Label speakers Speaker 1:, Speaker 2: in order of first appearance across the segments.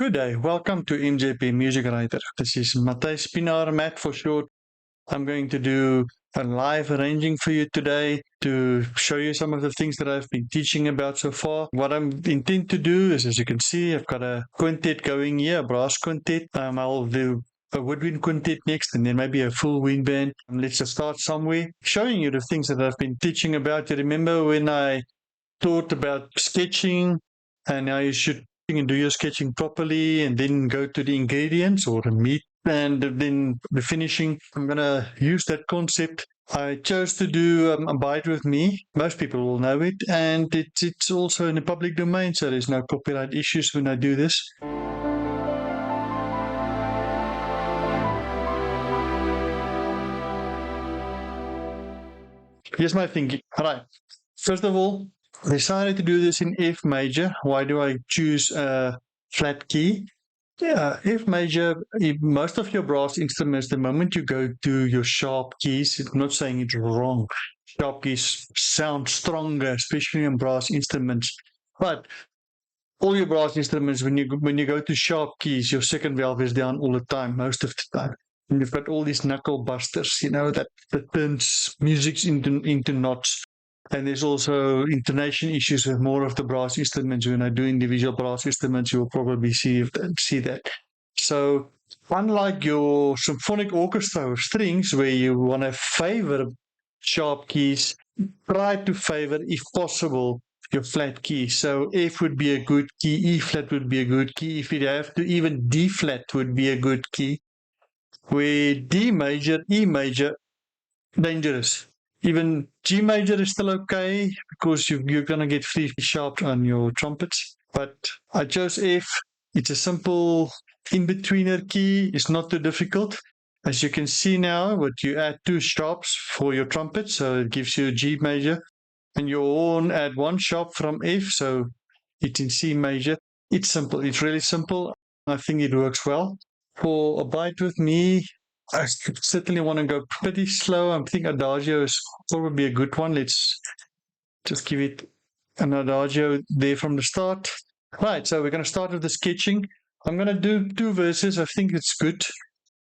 Speaker 1: Good day. Welcome to MJP Music Writer. This is Matthijs Pinaar, Matt for short. I'm going to do a live arranging for you today to show you some of the things that I've been teaching about so far. What I intend to do is, as you can see, I've got a quintet going here, a brass quintet. I'll do a woodwind quintet next and then maybe a full wind band. Let's just start somewhere, showing you the things that I've been teaching about. You remember when I taught about sketching and how you should and do your sketching properly and then go to the ingredients or the meat and then the finishing. I'm going to use that concept. I chose to do Abide With Me. Most people will know it, and it's also in the public domain, so there's no copyright issues when I do this. Here's my thinking. All right. First of all, I decided to do this in F major. Why do I choose a flat key? Yeah, F major, most of your brass instruments, the moment you go to your sharp keys, I'm not saying it's wrong. Sharp keys sound stronger, especially in brass instruments. But all your brass instruments, when you go to sharp keys, your second valve is down all the time, most of the time. And you've got all these knuckle busters, that turns music into knots. And there's also intonation issues with more of the brass instruments. When I do individual brass instruments, you will probably see that. So unlike your symphonic orchestra with strings, where you want to favor sharp keys, try to favor, if possible, your flat key. So F would be a good key, E flat would be a good key. If you have to, even D flat would be a good key. Where D major, E major, dangerous. Even G major is still okay because you're going to get free sharp on your trumpets. But I chose F. It's a simple in-betweener key. It's not too difficult. As you can see now, you add two sharps for your trumpet, so it gives you a G major. And your horn add one sharp from F, so it's in C major. It's simple. It's really simple. I think it works well. For Abide With Me, I certainly want to go pretty slow. I think Adagio is probably a good one. Let's just give it an Adagio there from the start. Right, so we're going to start with the sketching. I'm going to do two verses. I think it's good.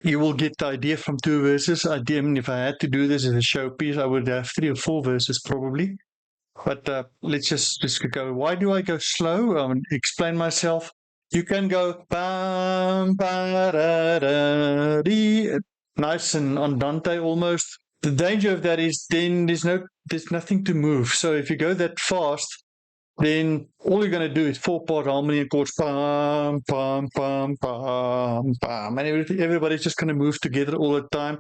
Speaker 1: You will get the idea from two verses. If I had to do this as a showpiece, I would have 3 or 4 verses probably. But let's just go. Why do I go slow? Explain myself. You can go bam, ba, da, da, dee, nice and andante almost. The danger of that is then there's nothing to move. So if you go that fast, then all you're going to do is 4-part harmony and chords, bam, bam, bam, bam, bam, and everybody's just going to move together all the time,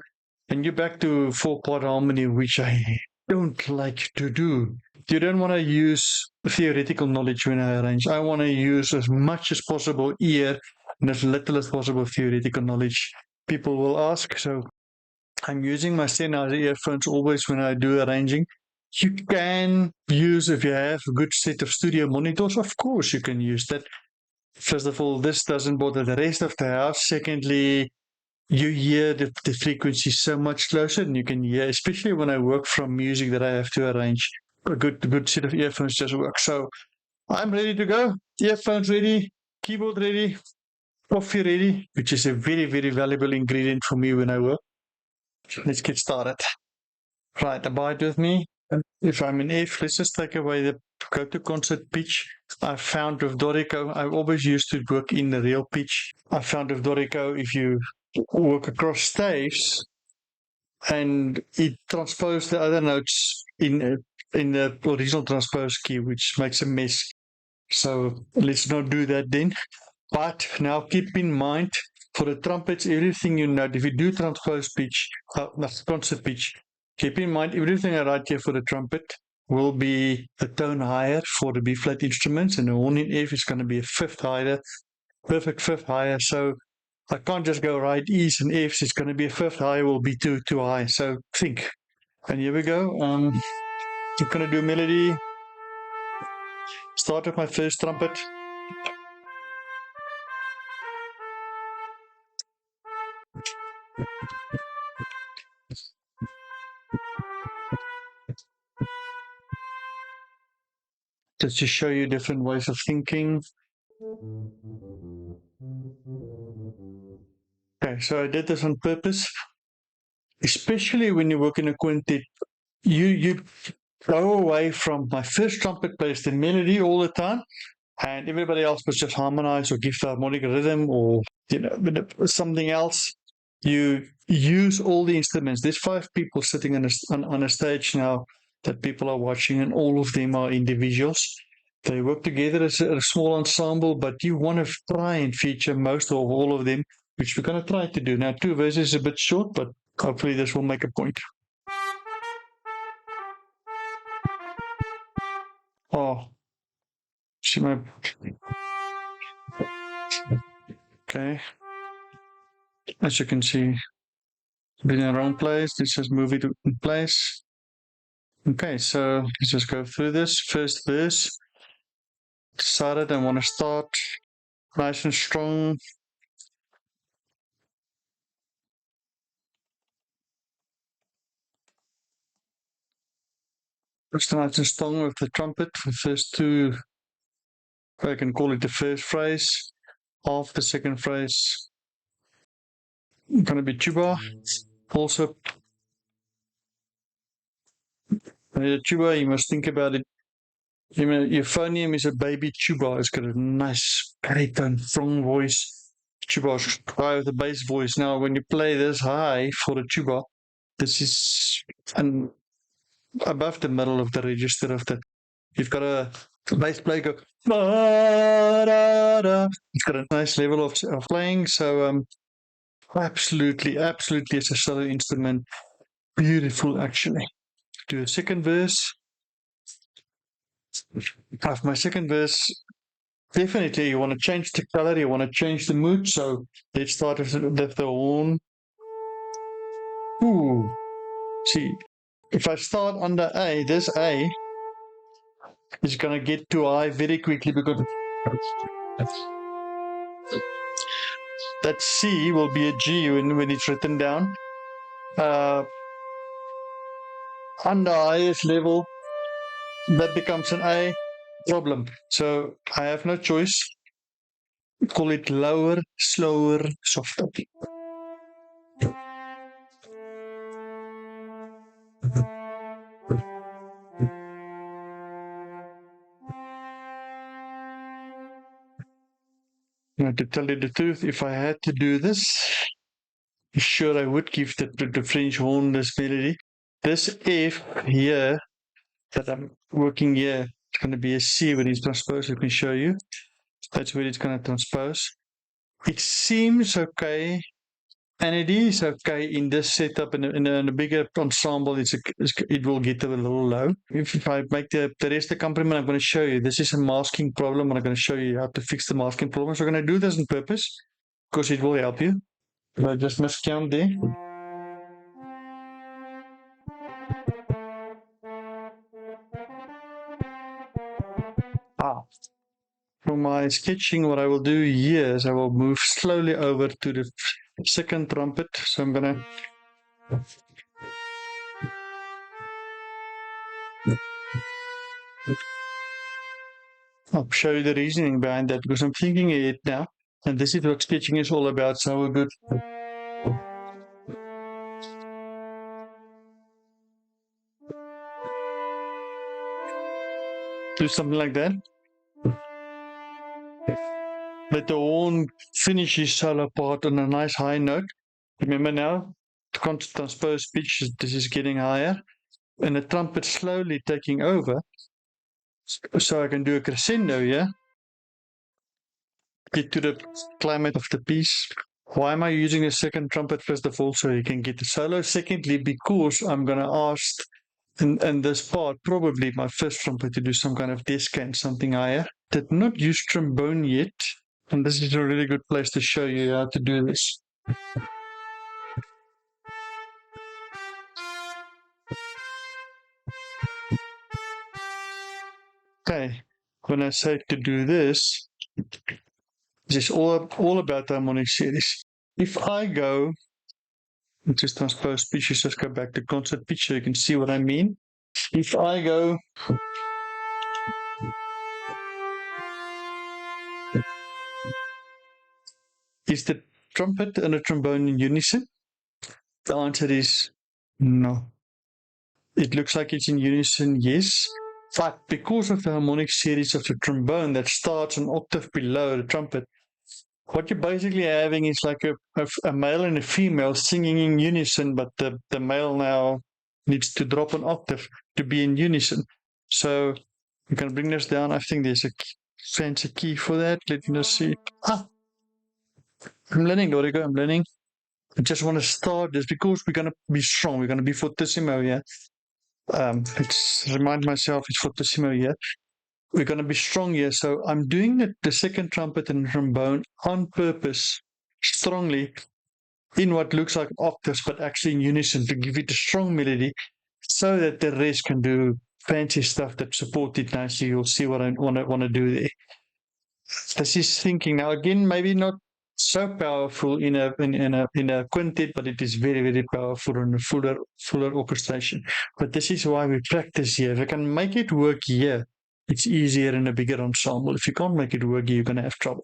Speaker 1: and you're back to 4-part harmony, which I don't like to do. You don't want to use theoretical knowledge when I arrange. I want to use as much as possible ear and as little as possible theoretical knowledge. People will ask, so I'm using my Sennheiser earphones always when I do arranging. You can use, if you have a good set of studio monitors, of course you can use that. First of all, this doesn't bother the rest of the house. Secondly, you hear the frequency so much closer, and you can hear, especially when I work from music that I have to arrange. A good set of earphones just work. So I'm ready to go. Earphones ready, keyboard ready, coffee ready, which is a very, very valuable ingredient for me when I work. Let's get started. Right, Abide With Me. If I'm in F, let's just take away the go to concert pitch. I found with Dorico, I always used to work in the real pitch. I found with Dorico, if you work across staves and it transposed the other notes in the original transpose key, which makes a mess. So let's not do that then. But now keep in mind, for the trumpets, everything you note, if you do transpose pitch, concert pitch, keep in mind everything I write here for the trumpet will be a tone higher for the B flat instruments, and the horn in F is going to be a fifth higher, perfect fifth higher. So I can't just go right E's and F's. It's going to be a fifth higher, will be too high. So think. And here we go. I'm going to do melody. Start with my first trumpet. Just to show you different ways of thinking. Okay, so I did this on purpose, especially when you work in a quintet. You go away from my first trumpet plays the melody all the time, and everybody else must just harmonize or give the harmonic rhythm or something else. You use all the instruments. There's 5 people sitting on a stage now that people are watching, and all of them are individuals. They work together as a small ensemble, but you want to try and feature most of all of them, which we're going to try to do. Now, 2 verses is a bit short, but hopefully this will make a point. Oh, see my. Okay. As you can see, being in the wrong place, let's just move it in place. Okay, so let's just go through this. First verse. Decided I want to start nice and strong. Just nice and strong with the trumpet. The first 2, I can call it the first phrase. Half the second phrase going to be tuba. Also, the tuba, you must think about it. Euphonium is a baby tuba. It's got a nice baritone, strong voice. Tuba is high with a bass voice. Now, when you play this high for the tuba, this is above the middle of the register of the. You've got a bass player go. It's got a nice level of playing. So absolutely, it's a solo instrument. Beautiful, actually. Do a second verse. Of my second verse, definitely you want to change the color, you want to change the mood. So let's start with the horn. Ooh, see, if I start under A, this A is going to get too high very quickly because that C will be a G when it's written down. Under highest level, that becomes an A problem. So I have no choice. Call it lower, slower, softer. Now, to tell you the truth, if I had to do this, sure I would give the French horn this melody. This F here that I'm working here, it's going to be a C when it's transposed. Let me show you. That's where it's going to transpose. It seems okay, and it is okay in this setup. In a bigger ensemble, it will get a little low. If I make the rest accompaniment, I'm going to show you. This is a masking problem, and I'm going to show you how to fix the masking problem. So I'm going to do this on purpose because it will help you. If I just miscount there. For my sketching, what I will do here is I will move slowly over to the second trumpet. So I'm going to I'll show you the reasoning behind that because I'm thinking it now. And this is what sketching is all about. So we're good. Do something like that. Let the horn finish his solo part on a nice high note. Remember now, to transpose pitch, this is getting higher. And the trumpet slowly taking over. So I can do a crescendo, yeah? Get to the climate of the piece. Why am I using a second trumpet, first of all, so you can get the solo? Secondly, because I'm going to ask in this part, probably my first trumpet to do some kind of descant, something higher. Did not use trombone yet, and this is a really good place to show you how to do this. Okay, when I say to do this, this is all about the harmonic series. If I go, just transpose pitches, just go back to concert pitch so you can see what I mean. If I go is the trumpet and a trombone in unison? The answer is no. It looks like it's in unison, yes. But because of the harmonic series of the trombone that starts an octave below the trumpet, what you're basically having is like a male and a female singing in unison, but the male now needs to drop an octave to be in unison. So I'm going to bring this down. I think there's a fancy key for that. Let me just see. I'm learning, Dorico. I'm learning. I just want to start this because we're going to be strong. We're going to be fortissimo here. Let's remind myself it's fortissimo here. We're going to be strong here. So I'm doing the second trumpet and trombone on purpose, strongly, in what looks like octaves, but actually in unison to give it a strong melody so that the rest can do fancy stuff that support it nicely. You'll see what I want to do there. This is thinking now again, maybe not so powerful in a quintet, but it is very, very powerful in a fuller orchestration. But this is why we practice here. If I can make it work here, it's easier in a bigger ensemble. If you can't make it work, you're going to have trouble.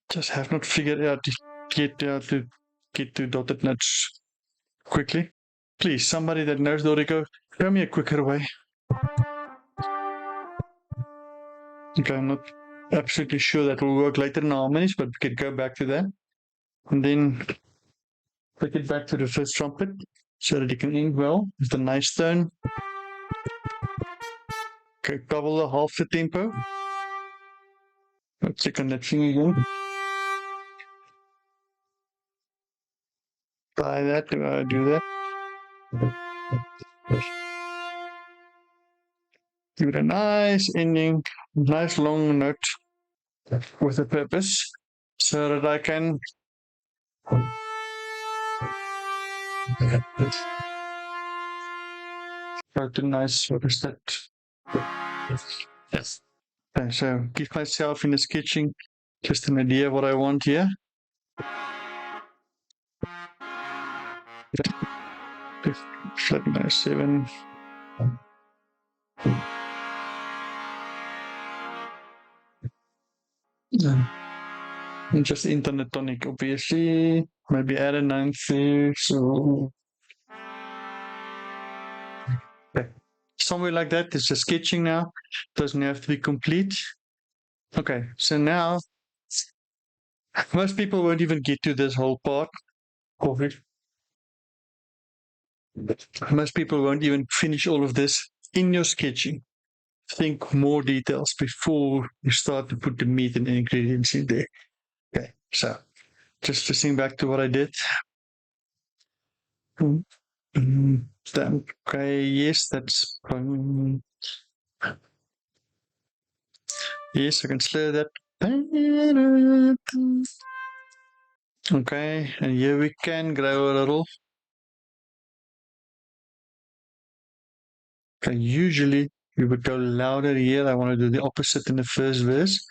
Speaker 1: Just have not figured out to get to dotted notes quickly. Please, somebody that knows Dorico, show me a quicker way. Okay, I'm not absolutely sure that will work later in harmonies, but we could go back to that. And then take it back to the first trumpet so that it can end well with a nice tone. Okay, double the half the tempo. Let's check on that thing again. Try that, do that. Give it a nice ending, nice long note with a purpose so that I can go to nice, what is that? Yes. Okay, so give myself in the sketching just an idea of what I want here. Flat minor 7. And just internet tonic, obviously. Maybe add a 9th. So okay. Somewhere like that. It's just sketching now. Doesn't have to be complete. Okay, so now most people won't even get to this whole part of it. Most people won't even finish all of this in your sketching. Think more details before you start to put the meat and ingredients in there. Okay, so just listening back to what I did. Okay, yes, that's yes, I can slur that. Okay, and here we can grow a little. Okay, usually we would go louder here. I want to do the opposite in the first verse.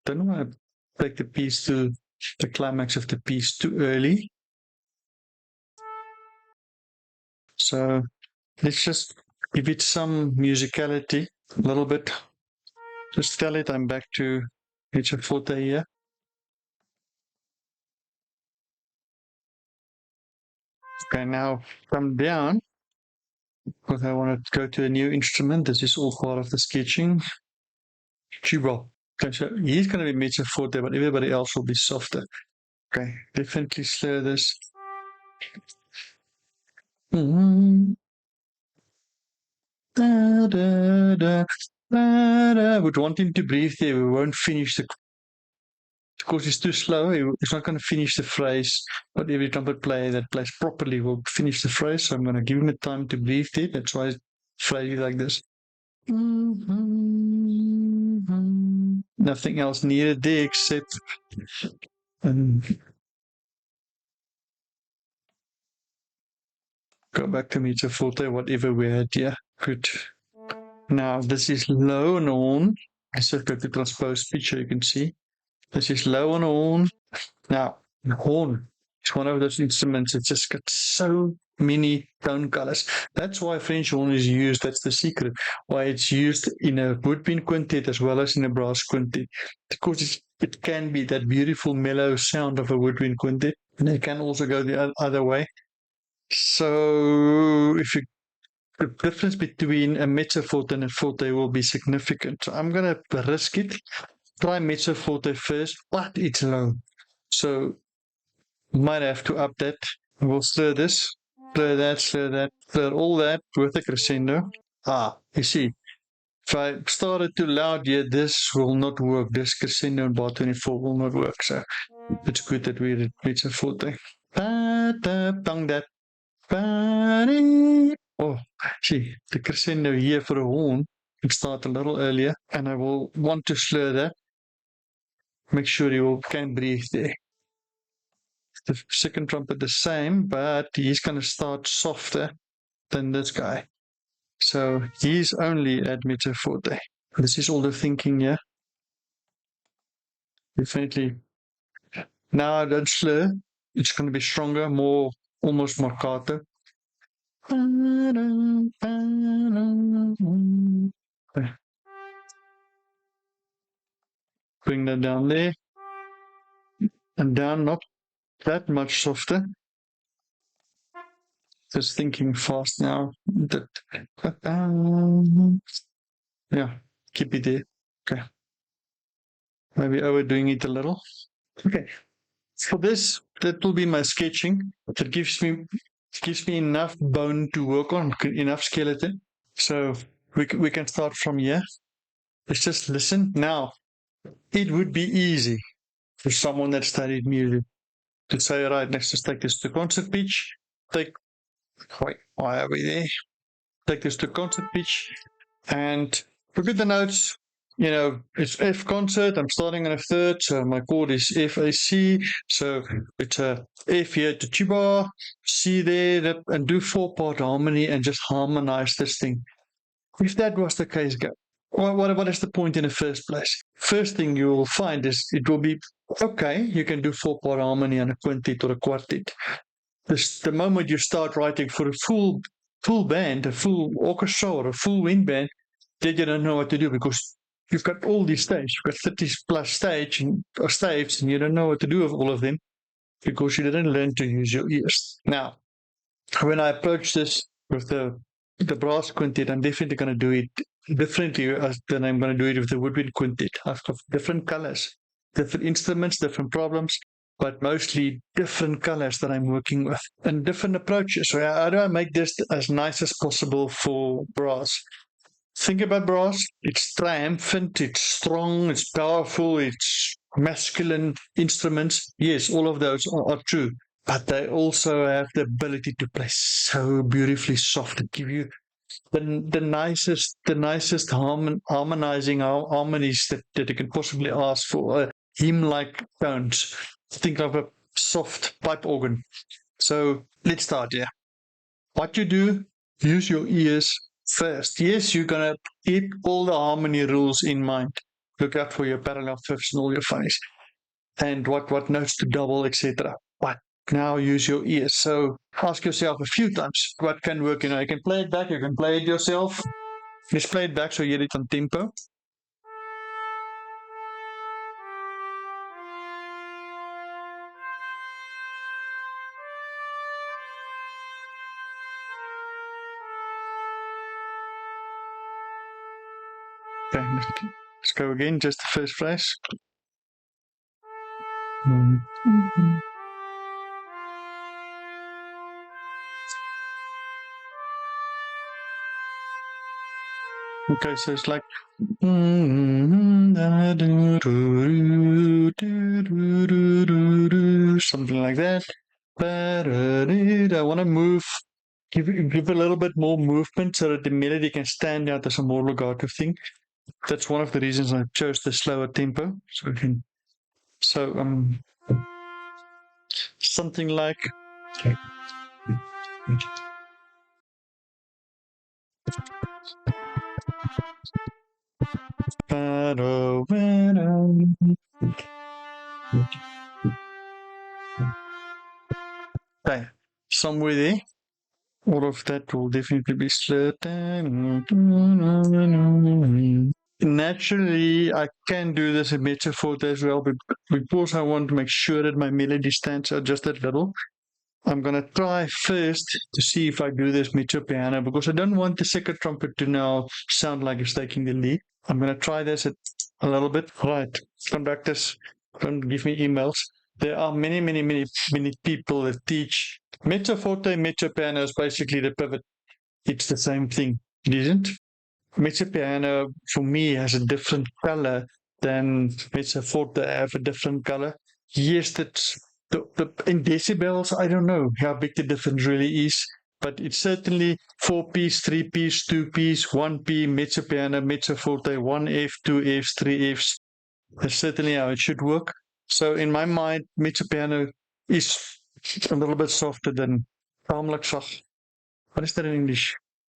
Speaker 1: Don't want to take the piece to the climax of the piece too early. So let's just give it some musicality, a little bit. Just tell it I'm back to major forte here. Okay, now come down because I want to go to a new instrument. This is all part of the sketching. Tuba. Okay, so he's going to be major forte, but everybody else will be softer. Okay, definitely slur this. Da, da, da, da, da. Would want him to breathe there. We won't finish the. Because it's too slow, it's not going to finish the phrase. But every trumpet player that plays properly will finish the phrase. So I'm going to give him the time to breathe there. That's why it's phrasing like this. Nothing else needed there except. Go back to meter forte, whatever we had here. Good. Now this is low and on. I just got the transpose picture, you can see. This is low and on. Now, The horn is one of those instruments. It's just got so many tone colors. That's why French horn is used. That's the secret. Why it's used in a woodwind quintet as well as in a brass quintet. Because it can be that beautiful mellow sound of a woodwind quintet, and it can also go the other way. So if you the difference between a mezzo forte and a forte will be significant. So I'm going to risk it. Try mezzo forte first, but it's low. So might have to up that. We'll stir this, stir that, stir all that with a crescendo. You see, if I started too loud here, this will not work. This crescendo in bar 24 will not work. So it's good that we did mezzo forte. Bang that. Oh, see, the crescendo here for a horn can start a little earlier, and I will want to slur that. Make sure you can breathe there. The second trumpet the same, but he's going to start softer than this guy. So he's only at mezzo forte. This is all the thinking here. Definitely. Now I don't slur. It's going to be stronger, more almost marcato. Bring that down there. And down, not that much softer. Just thinking fast now. Yeah, keep it there. Okay. Maybe overdoing it a little. Okay. For this, that will be my sketching. It gives me enough bone to work on, enough skeleton. So we can start from here. Let's just listen. Now, it would be easy for someone that studied music to say, right, let's just take this to concert pitch. Why are we there? Take this to concert pitch and look at the notes. You know, it's F concert. I'm starting on a third, so my chord is F A C. So it's a F here to tuba, C there, and do 4-part harmony and just harmonize this thing. If that was the case, what is the point in the first place? First thing you will find is it will be okay. You can do 4-part harmony on a quintet or a quartet. The moment you start writing for a full band, a full orchestra or a full wind band, then you don't know what to do because you've got all these staves. You've got 30 plus staves, and you don't know what to do with all of them because you didn't learn to use your ears. Now, when I approach this with the brass quintet, I'm definitely going to do it differently than I'm going to do it with the woodwind quintet. I've got different colors, different instruments, different problems, but mostly different colors that I'm working with and different approaches. So how do I make this as nice as possible for brass? Think about brass. It's triumphant, it's strong, it's powerful, it's masculine instruments. Yes, all of those are true. But they also have the ability to play so beautifully soft and give you the nicest harmonizing harmonies that you can possibly ask for. Hymn-like tones. Think of a soft pipe organ. So let's start here. What you do, use your ears first. Yes, you're gonna keep all the harmony rules in mind. Look out for your parallel fifths and all your funnies, and what notes to double, etc. But now use your ears. So ask yourself a few times what can work. You can play it back, you can play it yourself. Let's play it back so you get it on tempo. Okay, let's go again, just the first phrase. Okay, so it's like something like that. I want to move, give a little bit more movement so that the melody can stand out as a more legato thing. That's one of the reasons I chose the slower tempo. So something like. Okay, somewhere there. All of that will definitely be slurred. Naturally, I can do this in mezzo forte as well, but because I want to make sure that my melody stands out just a little, I'm going to try first to see if I do this mezzo piano, because I don't want the second trumpet to now sound like it's taking the lead. I'm going to try this a little bit. Right, conductors, don't give me emails. There are many people that teach mezzo forte, mezzo piano is basically the pivot. It's the same thing, it isn't? Mezzo piano for me has a different color than mezzo forte have a different color. Yes, that's in decibels, I don't know how big the difference really is, but it's certainly 4-piece, 3-piece, 2-piece, 1P, mezzo piano, mezzo forte, 1F, 2Fs, 3Fs. That's certainly how it should work. So in my mind, mezzo piano is a little bit softer than tamelijk sag. What is that in English?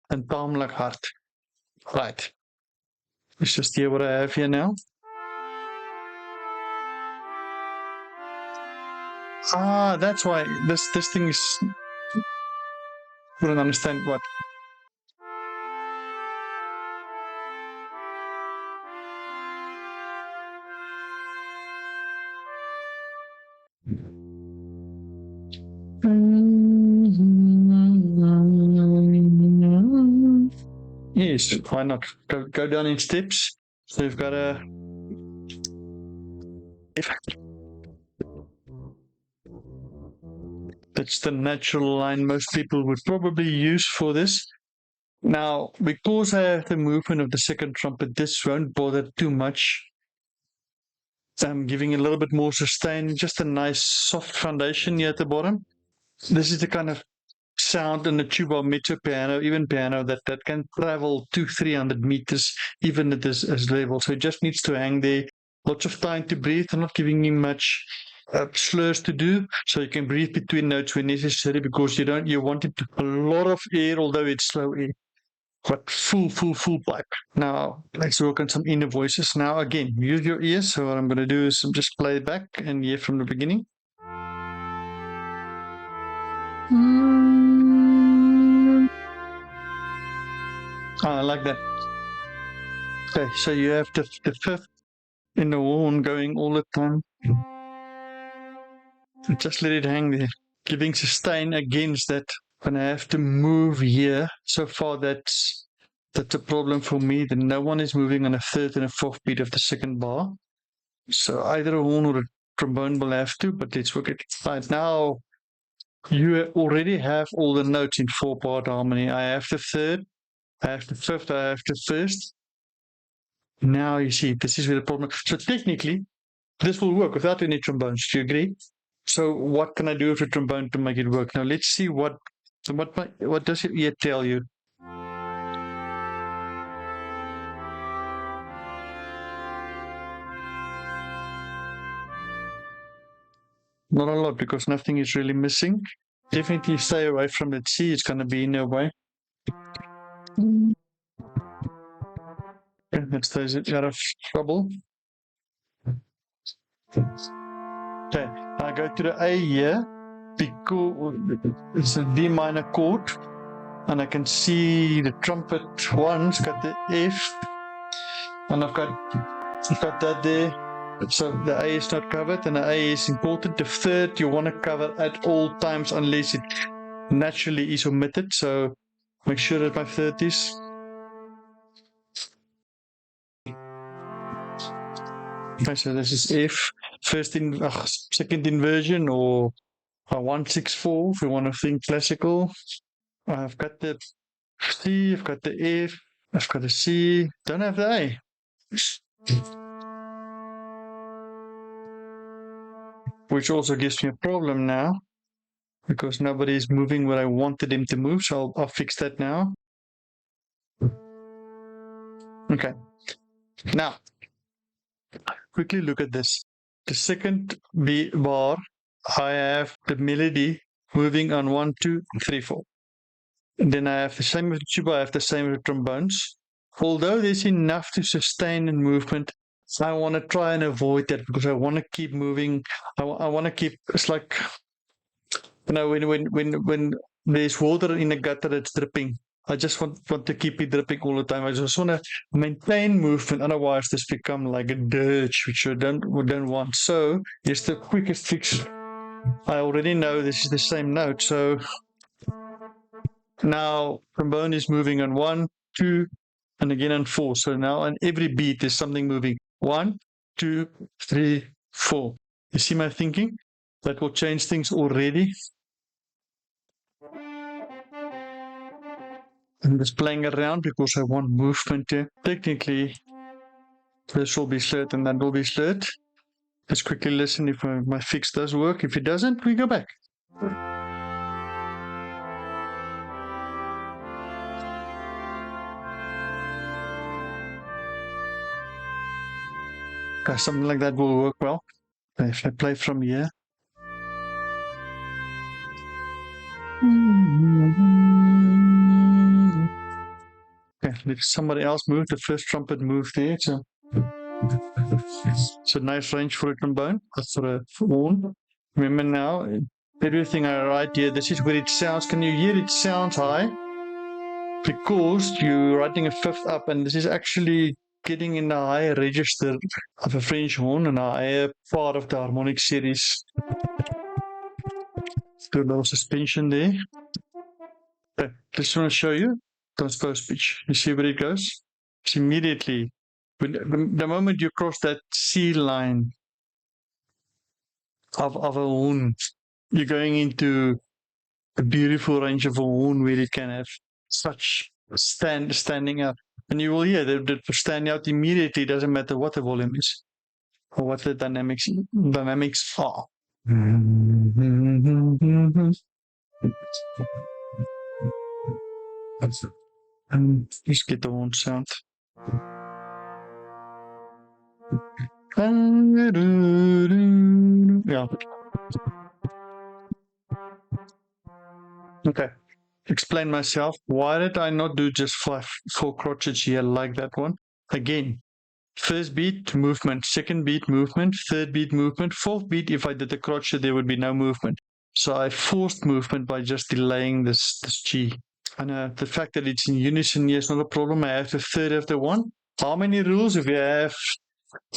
Speaker 1: And tamelijk hard. Right. Let's just hear what I have here now. Ah, that's why this thing is. I don't understand what. Yes, why not? Go down in steps. So you've got a. That's the natural line most people would probably use for this. Now, because I have the movement of the second trumpet, this won't bother too much. I'm giving a little bit more sustain, just a nice soft foundation here at the bottom. This is the kind of sound in the tuba mezzo piano, even piano, that can travel 200-300 meters, even at this level. So it just needs to hang there. Lots of time to breathe. I'm not giving you much slurs to do, so you can breathe between notes when necessary, because you want it to a lot of air, although it's slow air. But full pipe. Now let's work on some inner voices. Now again, use your ears. So what I'm going to do is just play it back and hear from the beginning. I like that. Okay, so you have the fifth in the horn going all the time. Just let it hang there. Giving sustain against that. When I have to move here, so far that's a problem for me. That no one is moving on a third and a fourth beat of the second bar. So either a horn or a trombone will have to, but let's work it. Right now, you already have all the notes in 4-part harmony. I have the third, I have the fifth, I have the first. Now you see, this is where the problem. So technically, this will work without any trombones. Do you agree? So what can I do with the trombone to make it work? Now let's see what does your ear tell you? Not a lot, because nothing is really missing. Definitely stay away from the C. It's going to be in your way. Okay, that stays out of trouble. Okay, I go to the A here, because it's a D minor chord, and I can see the trumpet one's got the F, and I've got that there. So the A is not covered, and the A is important. The third you want to cover at all times, unless it naturally is omitted. So make sure that my third is. Okay, so this is F, second inversion, or a 1-6-4 if we want to think classical. I've got the C, I've got the F, I've got the C, don't have the A. Which also gives me a problem now, because nobody is moving where I wanted him to move, so I'll fix that now. Okay. Now, quickly look at this. The second B bar, I have the melody moving on 1, 2, 3, 4. And then I have the same with the tuba, I have the same with trombones. Although there's enough to sustain in movement, I want to try and avoid that, because I want to keep moving. I want to keep, it's like You know, when there's water in a gutter that's dripping, I just want to keep it dripping all the time. I just want to maintain movement. Otherwise, this become like a dirge, which we don't want. So here's the quickest fix. I already know this is the same note. So now trombone is moving on 1, 2, and again on 4. So now on every beat there's something moving. 1, 2, 3, 4. You see my thinking? That will change things already. I'm just playing around because I want movement here. Technically, this will be slurred and that will be slurred. Let's quickly listen if my fix does work. If it doesn't, we go back. Okay, something like that will work well. If I play from here. Okay, let somebody else move. The first trumpet moved there. So it's a nice range for a trombone, for a horn. Remember now, everything I write here, this is where it sounds. Can you hear it sounds high? Because you're writing a fifth up, and this is actually getting in the higher register of a French horn and a higher part of the harmonic series. Do a little suspension there. Okay, just want to show you transpose pitch. You see where it goes? It's immediately, the moment you cross that C line of a horn, you're going into a beautiful range of a horn where it can have such standing out. And you will hear that standing out immediately, doesn't matter what the volume is or what the dynamics are. Just get the horn sound. Yeah. Okay. Explain myself. Why did I not do just 4 crotchets here like that one? Again, first beat movement, second beat movement, third beat movement, fourth beat. If I did the crotchet, there would be no movement. So I forced movement by just delaying this G. And the fact that it's in unison here is not a problem. I have the third of the one. Harmony rules, if you have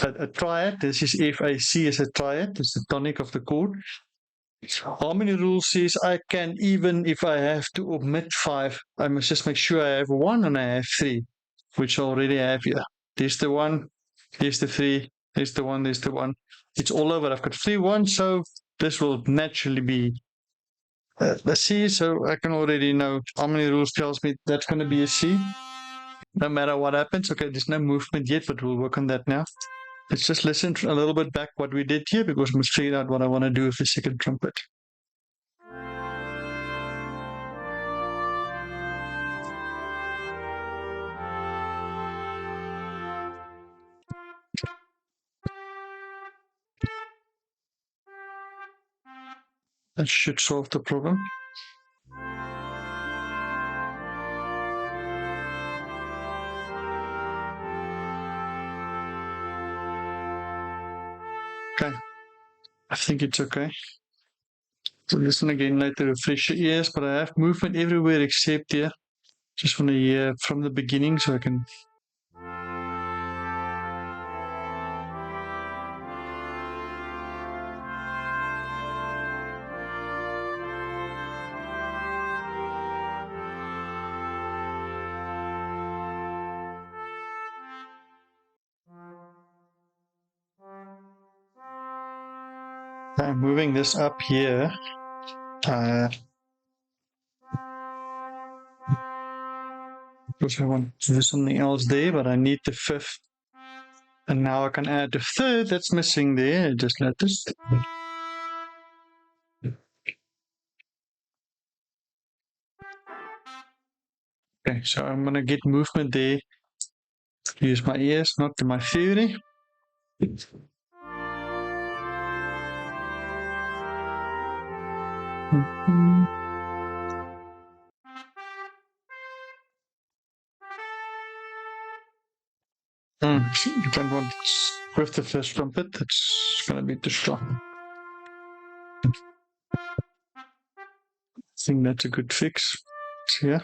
Speaker 1: a triad, this is F, A, C is a triad, it's the tonic of the chord. Harmony rule says I can, even if I have to omit 5, I must just make sure I have 1 and I have 3, which I already have here. There's the 1, there's the 3, there's the 1, there's the 1. It's all over. I've got 3 1s, so this will naturally be a C, so I can already know. Harmony rules tells me that's going to be a C, no matter what happens. Okay, there's no movement yet, but we'll work on that now. Let's just listen a little bit back what we did here, because we must figure out what I want to do with the second trumpet. That should solve the problem. Okay, I think it's okay. So listen again later, refresh your ears, but I have movement everywhere except here. Just want to hear from the beginning so I can. I'm moving this up here. Because I want to do something else there, but I need the fifth. And now I can add the third that's missing there. Just noticed. Okay, so I'm gonna get movement there. Use my ears, not my theory. You don't want with the first trumpet, that's gonna be too strong. think that's a good fix. So, yeah.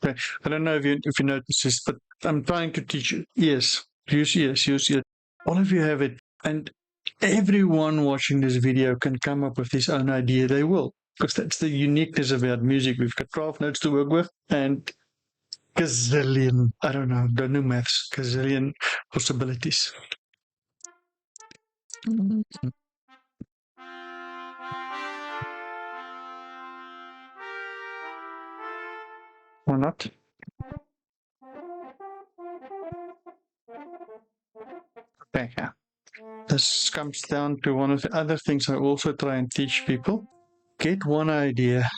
Speaker 1: Okay. I don't know if you notice this, but I'm trying to teach you. Yes, use ears. All of you have it, and everyone watching this video can come up with his own idea. They will, because that's the uniqueness about music. We've got 12 notes to work with, and gazillion. I don't know maths. Gazillion possibilities. Or not? Okay, yeah. This comes down to one of the other things I also try and teach people. Get one idea,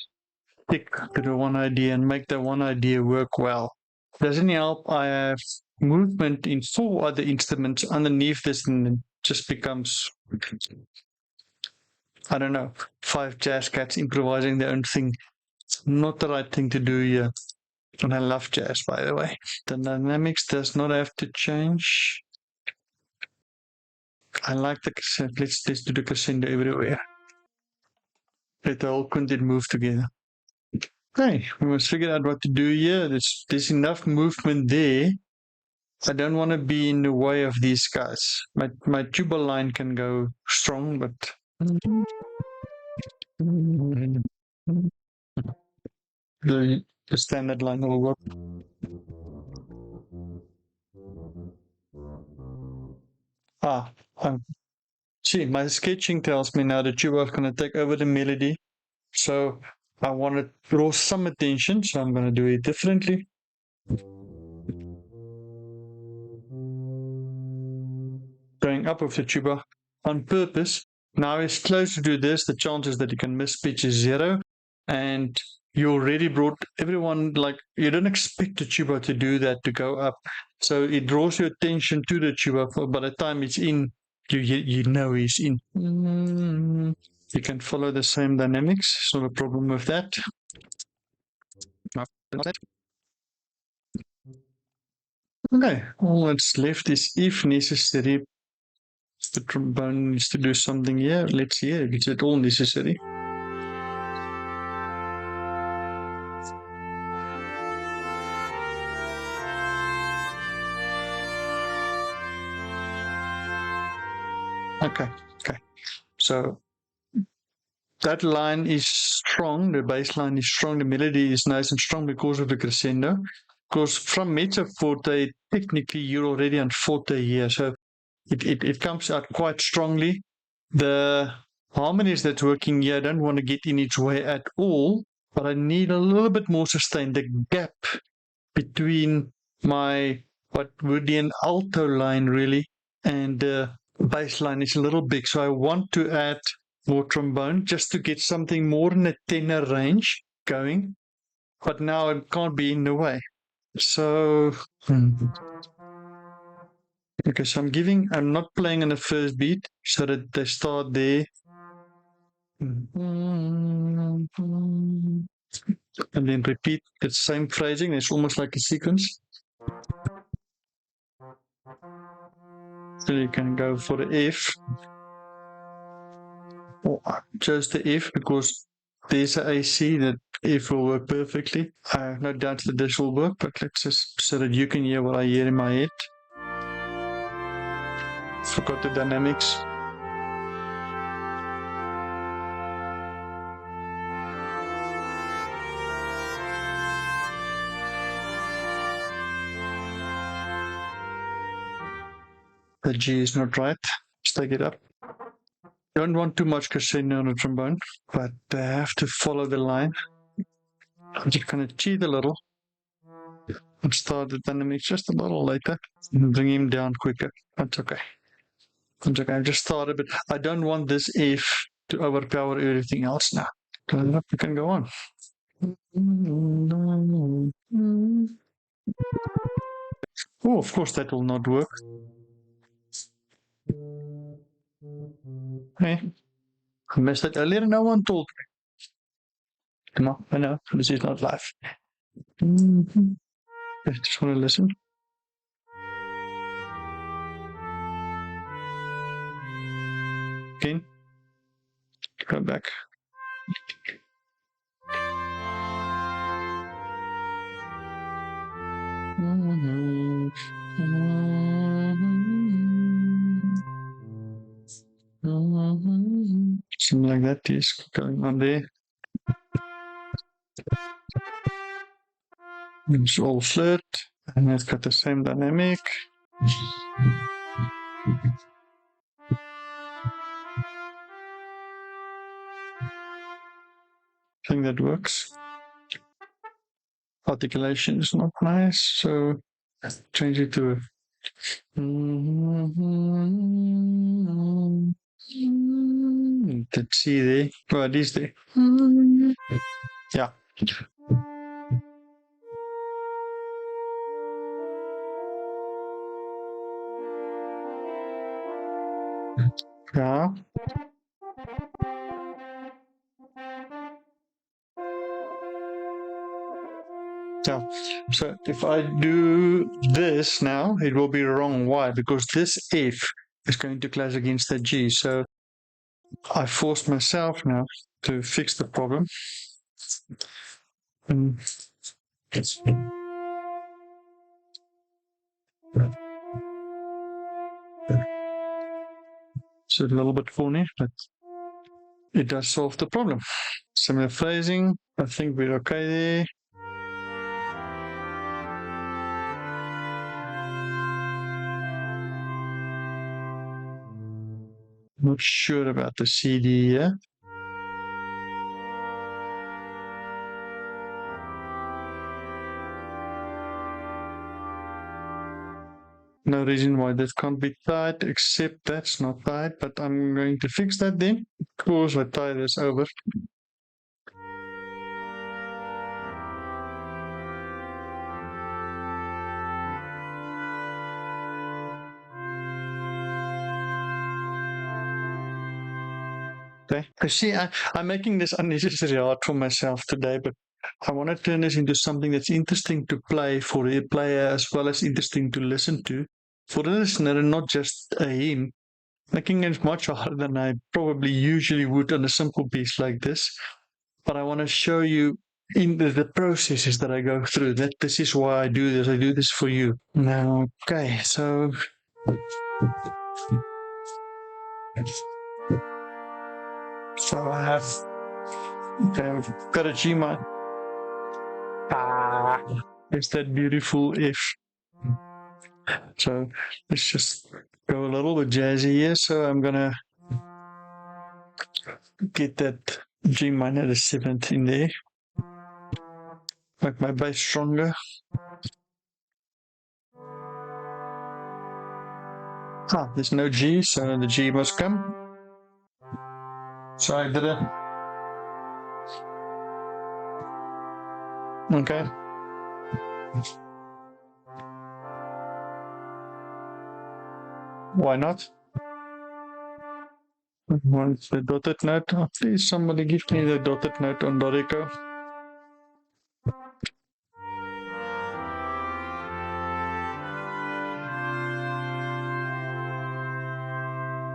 Speaker 1: stick to the one idea, and make that one idea work well. Doesn't help. I have movement in 4 other instruments underneath this, and it just becomes, I don't know, 5 jazz cats improvising their own thing. It's not the right thing to do here. And I love jazz, by the way. The dynamics does not have to change. I like the cassette. Let's do the crescendo everywhere. Let the whole quintet move together. Okay, we must figure out what to do here. There's enough movement there. I don't want to be in the way of these guys. My tuba line can go strong, but the standard line will work. See, my sketching tells me now the tuba is going to take over the melody. So I want to draw some attention, so I'm going to do it differently. Going up with the tuba on purpose. Now he's closer to this, the chances that you can miss pitch is 0. And you already brought everyone, like, you don't expect the tuba to do that, to go up. So it draws your attention to the tuba. By the time it's in, you know he's in. You can follow the same dynamics. It's not a problem with that. Okay, all that's left is, if necessary, the trombone needs to do something here. Let's hear if it's at all necessary. Okay. So that line is strong, the bass line is strong, the melody is nice and strong because of the crescendo. Because from mezzo forte, technically you're already on forte here, so it comes out quite strongly. The harmonies that's working here, I don't want to get in its way at all, but I need a little bit more sustain. The gap between my, what would be an alto line really, and the bass line is a little big, so I want to add more trombone just to get something more in the tenor range going, but now it can't be in the way. So okay, so I'm not playing on the first beat, so that they start there. And then repeat the same phrasing. It's almost like a sequence. So you can go for the F. Or chose the F because there's an AC that F will work perfectly. I have no doubt that this will work, but let's just, so that you can hear what I hear in my head. Forgot the dynamics. The G is not right. Let's take it up. Don't want too much crescendo on the trombone, but I have to follow the line. I'm just going to cheat a little and start the dynamics just a little later and bring him down quicker. That's okay. I've just started, but I don't want this F to overpower everything else now. So we can go on. Oh, of course that will not work. Hey, I missed it earlier. No one told me. Come on, I know this is not live. I just want to listen. Again, go back. Something like that is going on there. It's all flat, and it's got the same dynamic. I think that works. Articulation is not nice, so change it to let's see there. Oh, it is there. Yeah. Yeah. Yeah. So if I do this now, it will be wrong. Why? Because this F is going to clash against the G. So I forced myself now to fix the problem. It's a little bit corny, but it does solve the problem. Similar phrasing. I think we're okay there. Not sure about the CD here. No reason why that can't be tied, except that's not tied, but I'm going to fix that then. Of course, I tie this over. Okay. You see, I'm making this unnecessary hard for myself today, but I want to turn this into something that's interesting to play for the player as well as interesting to listen to for the listener and not just a hymn. Making it much harder than I probably usually would on a simple piece like this. But I want to show you in the processes that I go through. That this is why I do this. I do this for you. Now, okay, so I have got a G minor. It's that beautiful F. So let's just go a little bit jazzy here. So I'm gonna get that G minor the seventh in there. Make my bass stronger. There's no G, so the G must come. So I did it. Okay. Why not? Once the dotted note. Oh, please, somebody give me the dotted note on Dorico.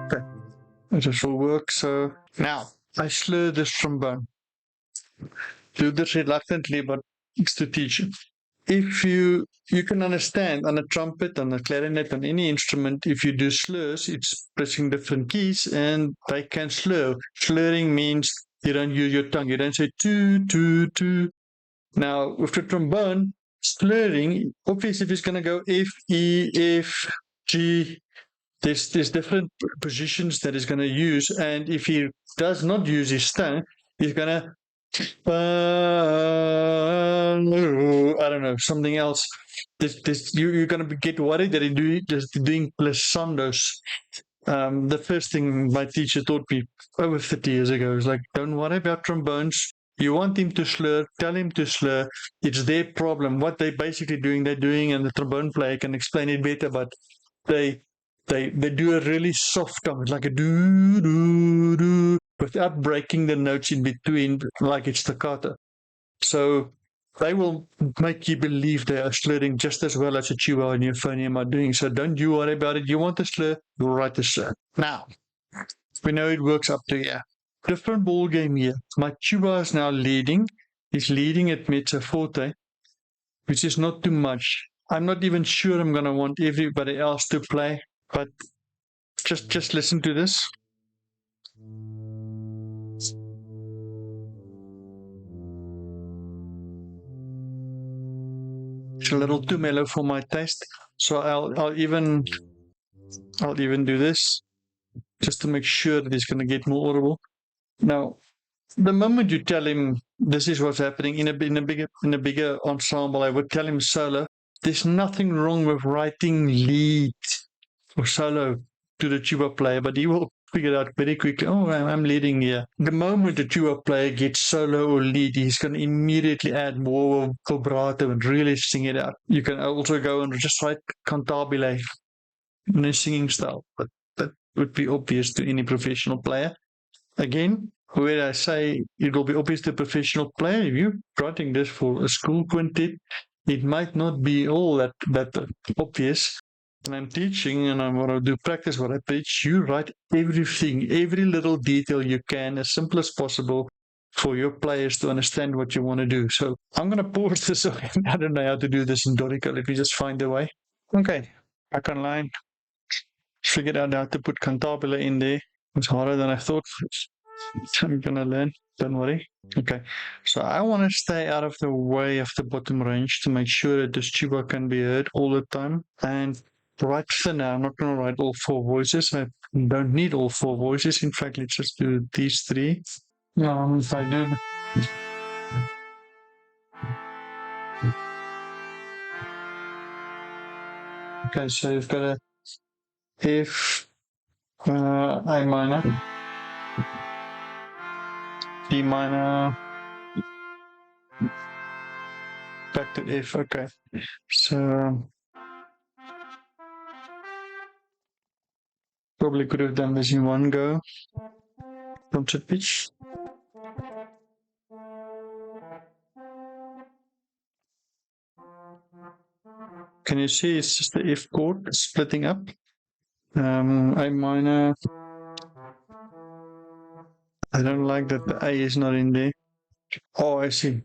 Speaker 1: Okay. This will work. So now I slur this trombone. Do this reluctantly, but it's to teach it. If you can understand on a trumpet, on a clarinet, on any instrument, if you do slurs, it's pressing different keys and they can slur. Slurring means you don't use your tongue. You don't say two, two, two. Now with the trombone, slurring, obviously if it's going to go F, E, F, G, there's different positions that he's going to use. And if he does not use his tongue, he's going to I don't know, something else. You're going to get worried that he's just doing glissandos. The first thing my teacher taught me over 30 years ago is like, don't worry about trombones. You want him to slur, tell him to slur. It's their problem. What they're basically doing, and the trombone player can explain it better, but they they do a really soft tone, like a do do do, without breaking the notes in between, like it's staccato. So they will make you believe they are slurring just as well as a tuba and euphonium are doing. So don't you worry about it. You want the slur, you write the slur. Now, we know it works up to here. Different ball game here. My tuba is now leading. He's leading at mezzo forte, which is not too much. I'm not even sure I'm going to want everybody else to play, but just listen to this. It's a little too mellow for my taste, so I'll even do this just to make sure that it's going to get more audible. Now, the moment you tell him this is what's happening in a bigger ensemble, I would tell him solo. There's nothing wrong with writing lead or solo to the tuba player, but he will figure out very quickly, oh, I'm leading here. The moment the tuba player gets solo or lead, he's going to immediately add more vibrato and really sing it out. You can also go and just write cantabile in a singing style, but that would be obvious to any professional player. Again, where I say it will be obvious to a professional player, if you're writing this for a school quintet, it might not be all that obvious. When I'm teaching and I want to do practice what I teach, you write everything, every little detail you can, as simple as possible, for your players to understand what you want to do. So I'm going to pause this. I don't know how to do this in Dorica. Let me just find a way. Okay, back online. Figured out how to put cantabile in there. It's harder than I thought. I'm going to learn. Don't worry. Okay, so I want to stay out of the way of the bottom range to make sure that this tuba can be heard all the time. And right for now, I'm not going to write all four voices. I don't need all four voices. In fact, let's just do these three. If I do. Okay, so you've got a F, A minor, D minor, back to F. Okay, so probably could have done this in one go. Concert pitch. Can you see it's just the F chord splitting up? A minor. I don't like that the A is not in there. Oh, I see.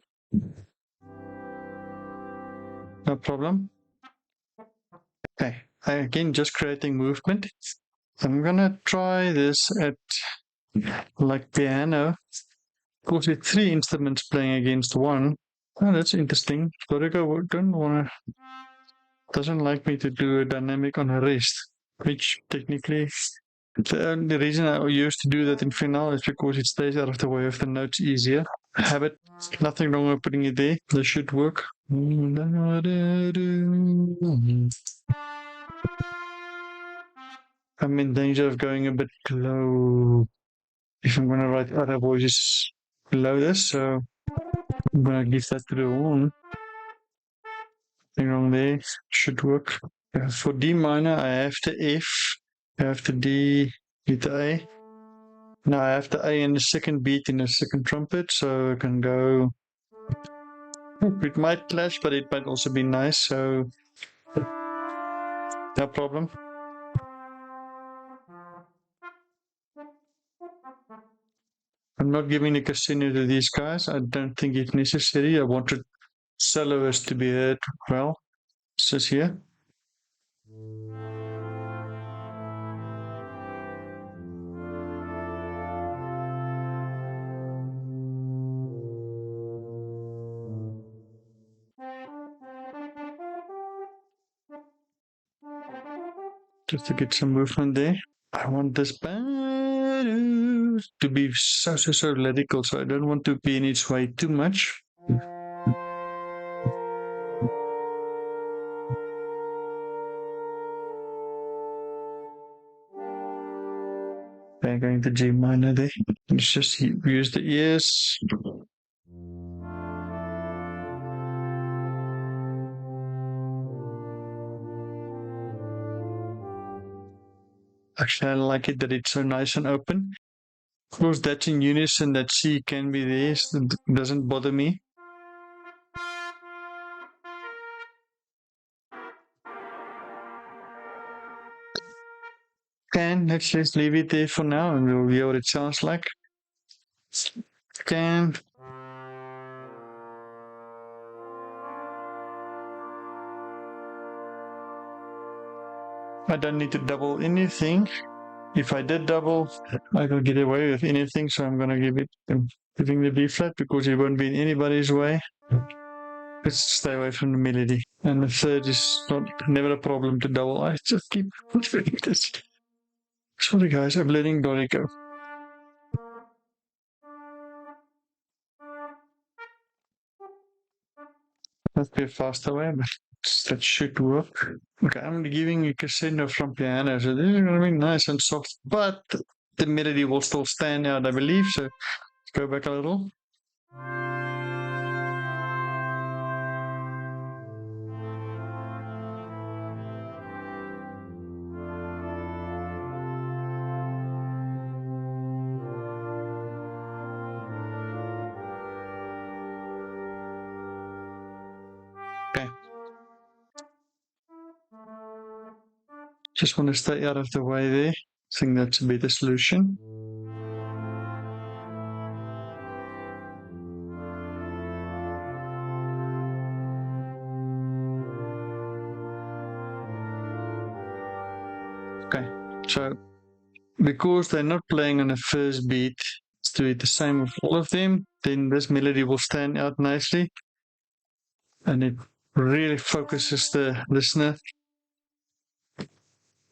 Speaker 1: No problem. Okay, again, just creating movement. I'm gonna try this at like piano. Of course, with three instruments playing against one. Oh, that's interesting. Dorico doesn't like me to do a dynamic on a rest, which technically the reason I used to do that in final is because it stays out of the way of the notes easier. Habit, nothing wrong with putting it there. This should work. I'm in danger of going a bit low if I'm going to write other voices below this, so I'm going to give that to the horn. Nothing wrong there. Should work. For D minor, I have the F, I have the D, with the A. Now I have the A in the second beat in the second trumpet, so I can go. It might clash, but it might also be nice, so no problem. I'm not giving the casino to these guys. I don't think it's necessary. I wanted soloists to be heard well. It says here. Just to get some movement there. I want this to be so lyrical, so I don't want to be in its way too much. Okay, going to G minor there. Let's just use the ears. Actually, I like it that it's so nice and open. Of course, that's in unison, that C can be there, so it doesn't bother me. And let's just leave it there for now and we'll hear what it sounds like. Can. I don't need to double anything. If I did double, I could get away with anything, so I'm going to give it giving the B flat because it won't be in anybody's way. Let's stay away from the melody. And the third is never a problem to double. I just keep doing this. Sorry guys, I'm letting Dolly go. Let's be a faster way, but that should work. Okay, I'm giving you crescendo from piano, so this is going to be nice and soft, but the melody will still stand out, I believe. So let's go back a little. Okay. Just want to stay out of the way there. I think that's a better solution. Okay, so because they're not playing on the first beat, let's do it the same with all of them. Then this melody will stand out nicely and it really focuses the listener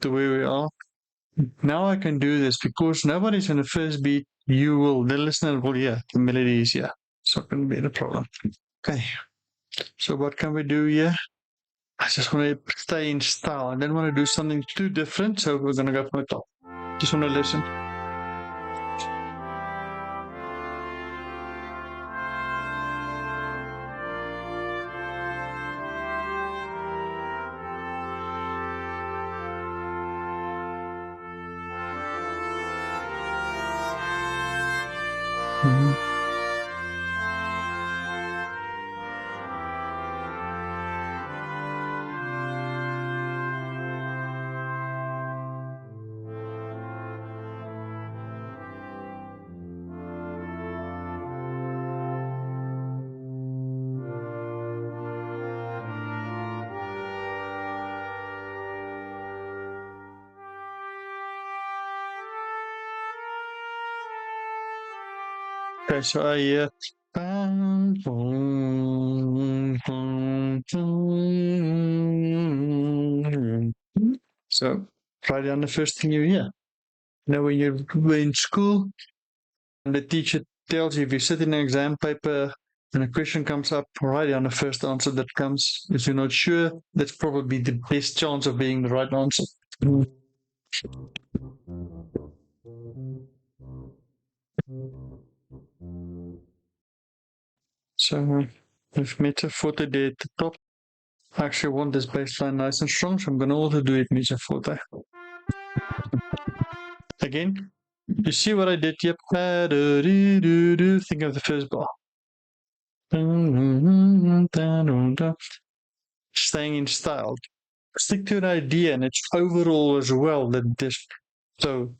Speaker 1: to where we are. Now I can do this because nobody's on the first beat. The listener will hear the melody is here. So it can be a problem. Okay, so what can we do here? I just want to stay in style. I don't want to do something too different. So we're going to go from the top. Just want to listen. Mm-hmm. Okay, so I hear. So write down the first thing you hear. Now, when you're in school, and the teacher tells you, if you sit in an exam paper and a question comes up, write down the first answer that comes. If you're not sure, that's probably the best chance of being the right answer. So with mezzo forte there at the top, I actually want this bass line nice and strong, so I'm going to also do it mezzo forte. Again, you see what I did? Yep. Think of the first bar. Staying in style. Stick to an idea, and it's overall as well that this. So.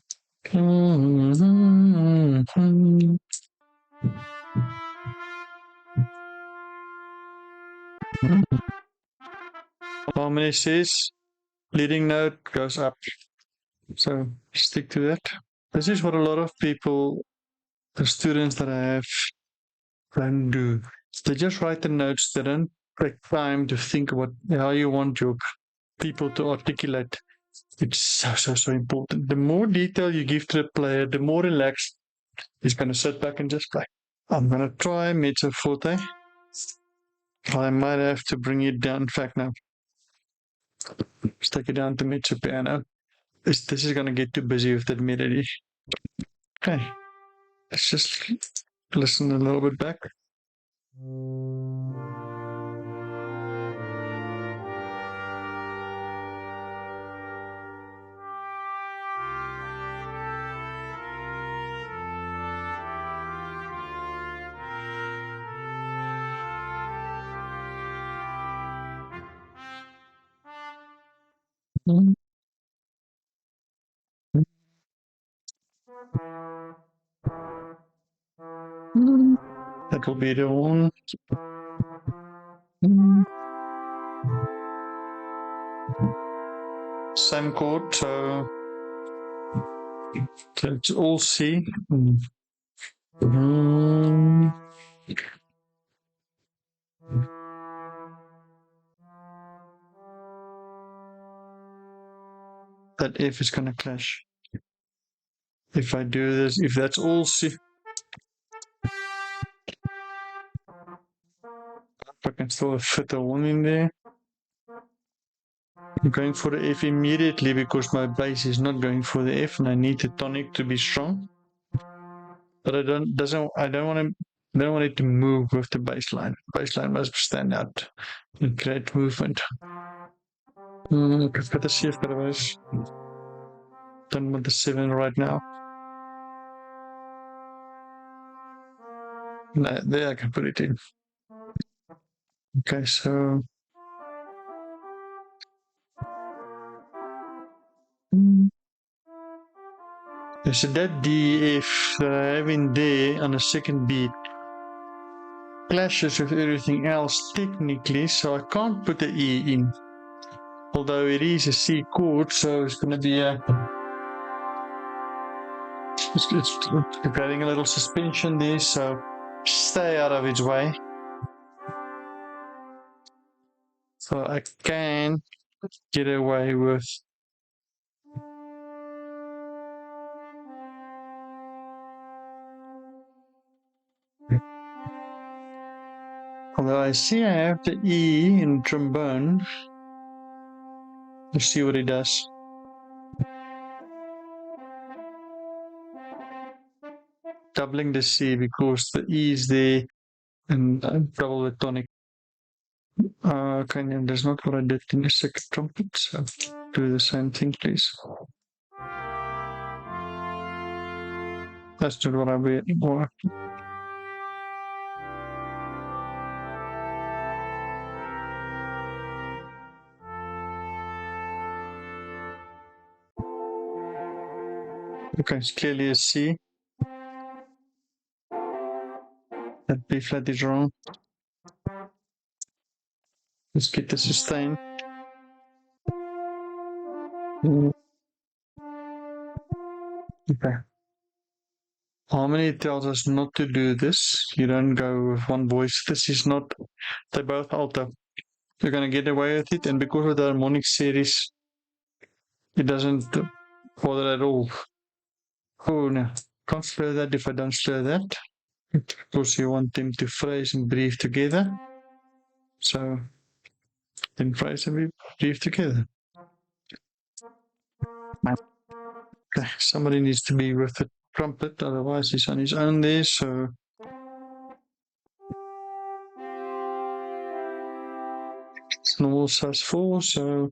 Speaker 1: Harmony says leading note goes up. So stick to that. This is what a lot of people, the students that I have, don't do. They just write the notes. They don't take time to think about how you want your people to articulate. It's so important. The more detail you give to the player, the more relaxed he's going to sit back and just play. I'm going to try mezzo forte. I might have to bring it down. In fact, now, let's take it down to mezzo piano. This is going to get too busy with that melody. Okay, let's just listen a little bit back. That will be the one. Same chord, so it's all C. That F is going to clash. If I do this, if that's all C, if I can still fit a 1 in there. I'm going for the F immediately because my bass is not going for the F and I need the tonic to be strong. But I don't want it to move with the bass line. Bass line must stand out and create movement. I've got the C, I've got the bass. Done with the 7 right now. No, there I can put it in. Okay, so so that D, F that I have in there on the second beat clashes with everything else technically, so I can't put the E in. Although it is a C chord, so it's going to be it's creating a little suspension there, so stay out of its way. So I can get away with although I see I have the E in trombone. Let's see what it does. Doubling the C because the E is there and double the tonic. Okay, and that's not what I did in the second trumpet, so do the same thing, please. That's not what I'm waiting for. Okay, it's clearly a C. That B flat is wrong. Let's get the sustain. Okay. Harmony tells us not to do this. You don't go with one voice. This is not, they're both alto. You're going to get away with it, and because of the harmonic series, it doesn't bother at all. Oh no, can't slur that if I don't slur that. Because you want them to phrase and breathe together. So then phrase and breathe together. Okay, somebody needs to be with the trumpet, otherwise he's on his own there, so it's normal sus4, so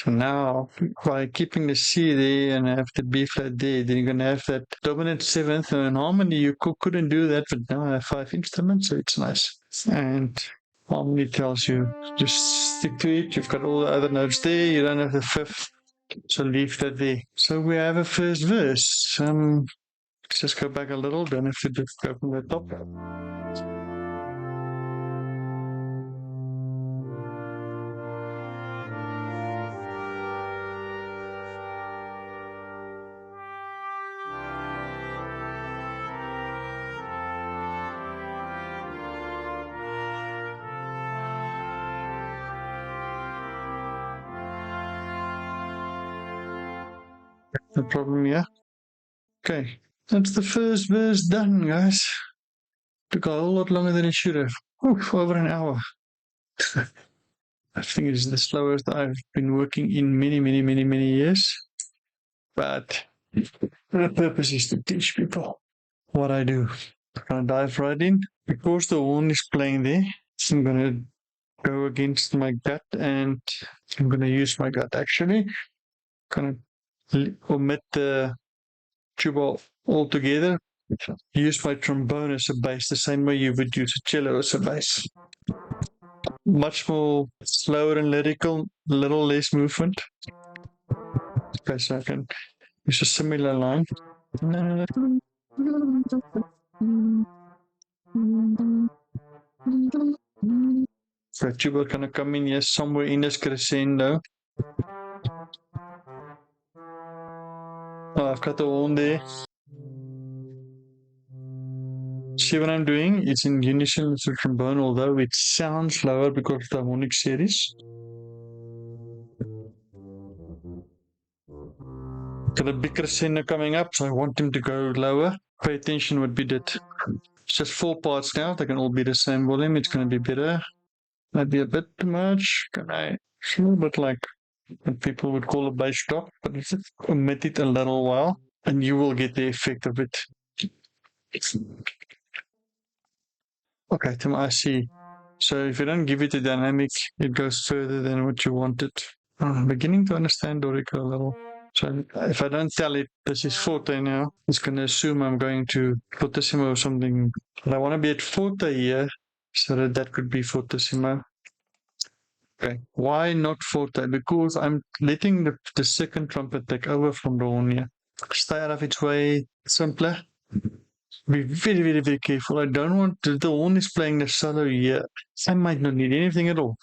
Speaker 1: now by keeping the C there and have the B flat there, then you're going to have that dominant 7th, and in harmony you couldn't do that, but now I have 5 instruments, so it's nice. And harmony tells you just stick to it. You've got all the other notes there, you don't have the 5th, so leave that there. So we have a first verse. Let's just go back a little, don't have to just go from the top. No problem here. Okay, that's the first verse done, guys. Took a whole lot longer than it should have. Oof, over an hour. I think it's the slowest I've been working in many years. But the purpose is to teach people what I do. I'm gonna dive right in. Because the horn is playing there, I'm gonna go against my gut, and I'm gonna use my gut actually. Gonna omit the tuba altogether. Use my trombone as a bass, the same way you would use a cello as a bass. much more slower and lyrical, little less movement. Okay, so I can use a similar line. So tuba gonna come in here somewhere in this crescendo. Oh, I've got the horn there. See what I'm doing? It's in unison with the trombone, although it sounds lower because of the harmonic series. Got a big crescendo coming up, so I want him to go lower. Pay attention what we did. It's just 4 parts now. They can all be the same volume. It's going to be better. Might be a bit too much. Can I? It's a little bit like what people would call a bass drop, but it's omit it a little while, and you will get the effect of it. Okay, Tim, I see. So if you don't give it a dynamic, it goes further than what you wanted. I'm beginning to understand Dorica a little. So if I don't tell it this is forte now, it's going to assume I'm going to fortissimo or something. But I want to be at forte here, so that could be fortissimo. Okay, why not forte? Because I'm letting the second trumpet take over from the horn here. Stay out of its way, simpler. Be very, very, very careful. I don't want the horn is playing the solo here. I might not need anything at all.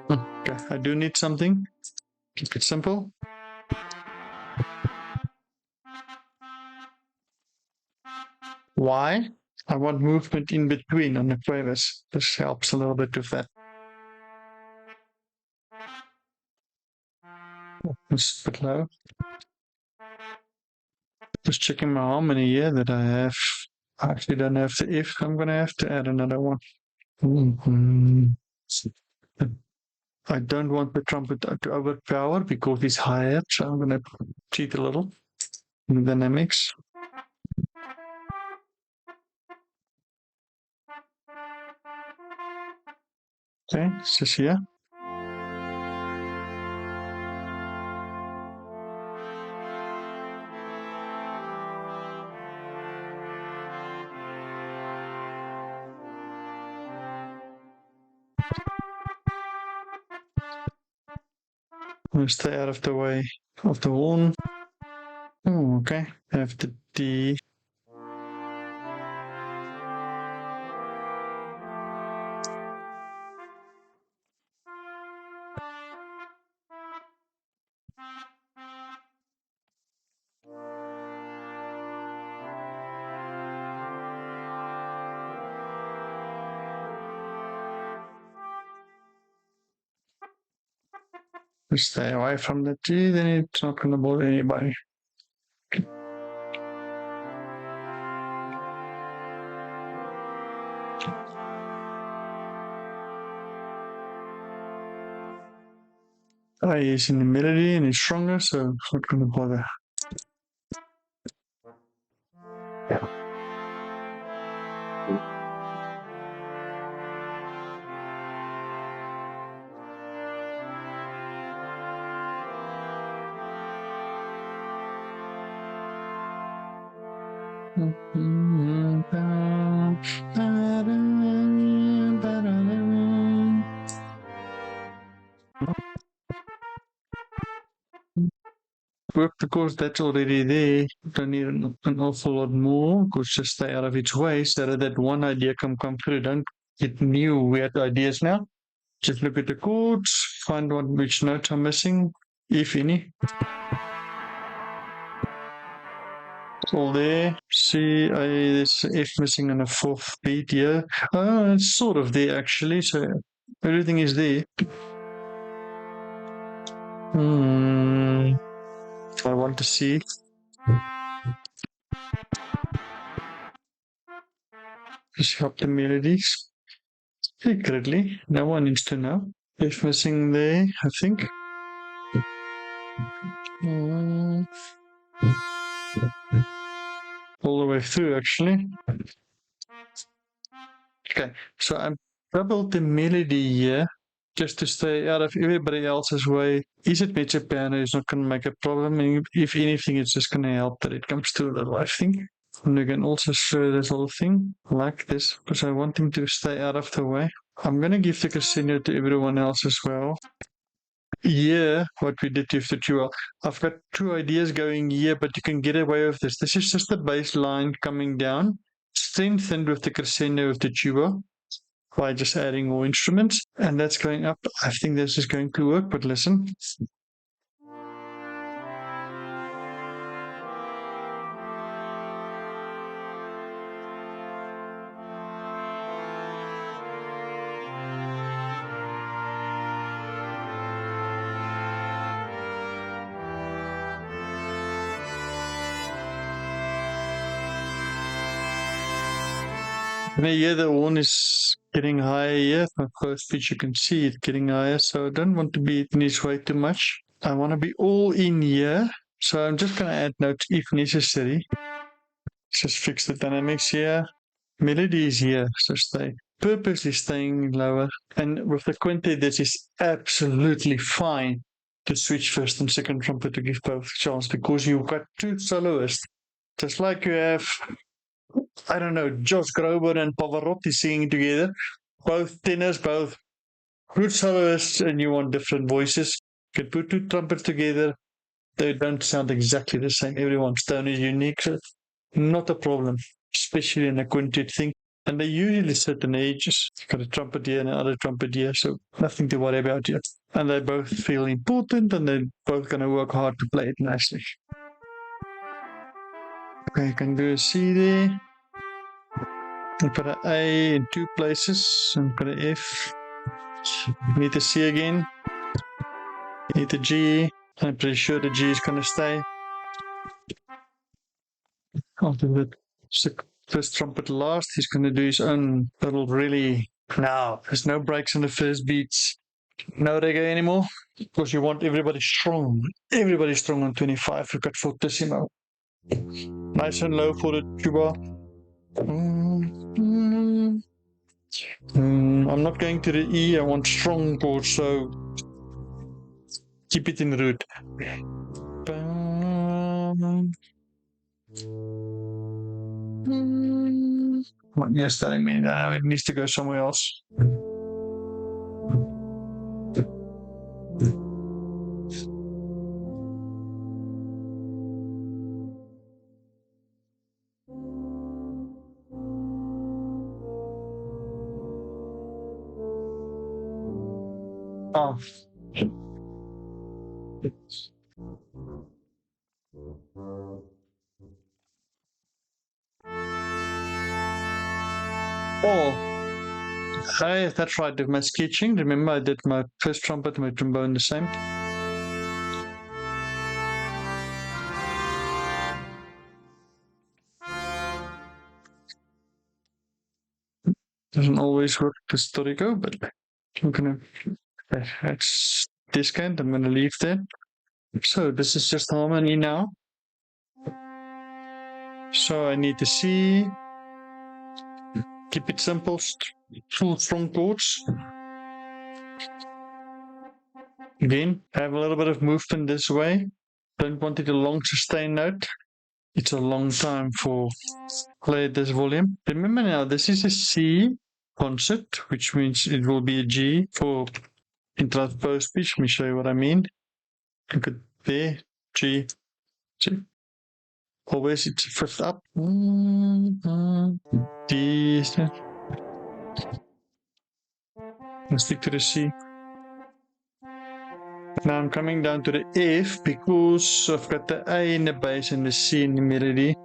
Speaker 1: Okay, I do need something. Keep it simple. Why? I want movement in between on the quavers. This helps a little bit with that. It's a bit low. Just checking my harmony here that I have. I actually don't have the F. I'm going to have to add another one. I don't want the trumpet to overpower because it's higher, so I'm going to cheat a little in the dynamics. Okay, this is here. I'm going to stay out of the way of the horn. Oh, okay. I have the D. Stay away from the G, then it's not going to bother anybody. I is in the melody and it's stronger, so it's not going to bother. Work because that's already there. Don't need an awful lot more, because just stay out of its way so that one idea can come through. Don't get new weird ideas now. Just look at the chords, find which notes are missing, if any. It's all there. See, there's F missing on a 4th beat here. It's sort of there actually, so everything is there. I want to see. Just help the melodies. Secretly, no one needs to know. F missing there, I think. All the way through, actually. Okay, so I doubled the melody here just to stay out of everybody else's way. Is it mezzo piano is not going to make a problem. And if anything, it's just going to help that it comes to a little, I think. And we can also show this whole thing like this because I want him to stay out of the way. I'm going to give the crescendo to everyone else as well. Here, what we did with the tuba, I've got two ideas going here, but you can get away with this. This is just the bass line coming down, strengthened with the crescendo of the tuba by just adding more instruments, and that's going up. I think this is going to work, but listen. Now here the horn is getting higher here. My first pitch, you can see it getting higher, so I don't want to be in his way too much. I want to be all in here, so I'm just going to add notes if necessary. Just fix the dynamics here. Melody is here, so stay. Purposely staying lower. And with the quintet, this is absolutely fine to switch first and second trumpet to give both chance because you've got two soloists. Just like you have, I don't know, Josh Groban and Pavarotti singing together, both tenors, both good soloists, and you want different voices. You can put two trumpets together. They don't sound exactly the same. Everyone's tone is unique, so not a problem, especially in a quintet thing. And they usually sit in ages. You've got a trumpet here and another trumpet here, so nothing to worry about here. And they both feel important, and they're both going to work hard to play it nicely. Okay, you can do a C there. You put an A in two places, and put an F. You need a C again. You need a G. I'm pretty sure the G is going to stay. After the first trumpet last, he's going to do his own little really. Now, there's no breaks in the first beats. No reggae anymore, because you want everybody strong. Everybody strong on 25. We've got fortissimo. Nice and low for the tuba. I'm not going to the E. I want strong chords, so keep it in root. What you're telling me now, it needs to go somewhere else. Oh. Oh, hey, that's right. With my sketching, remember I did my first trumpet and my trombone the same. Doesn't always work with Storico, but I'm gonna. That's this kind. I'm gonna leave that. So this is just harmony now. So I need to see. Keep it simple. Full strong chords. Again, have a little bit of movement this way. Don't want it a long sustained note. It's a long time for play at this volume. Remember now, this is a C concert, which means it will be a G for interpost pitch. Let me show you what I mean. Look at there, G, G. Always it's fifth up. D. Let's stick to the C. Now I'm coming down to the F because I've got the A in the bass and the C in the melody.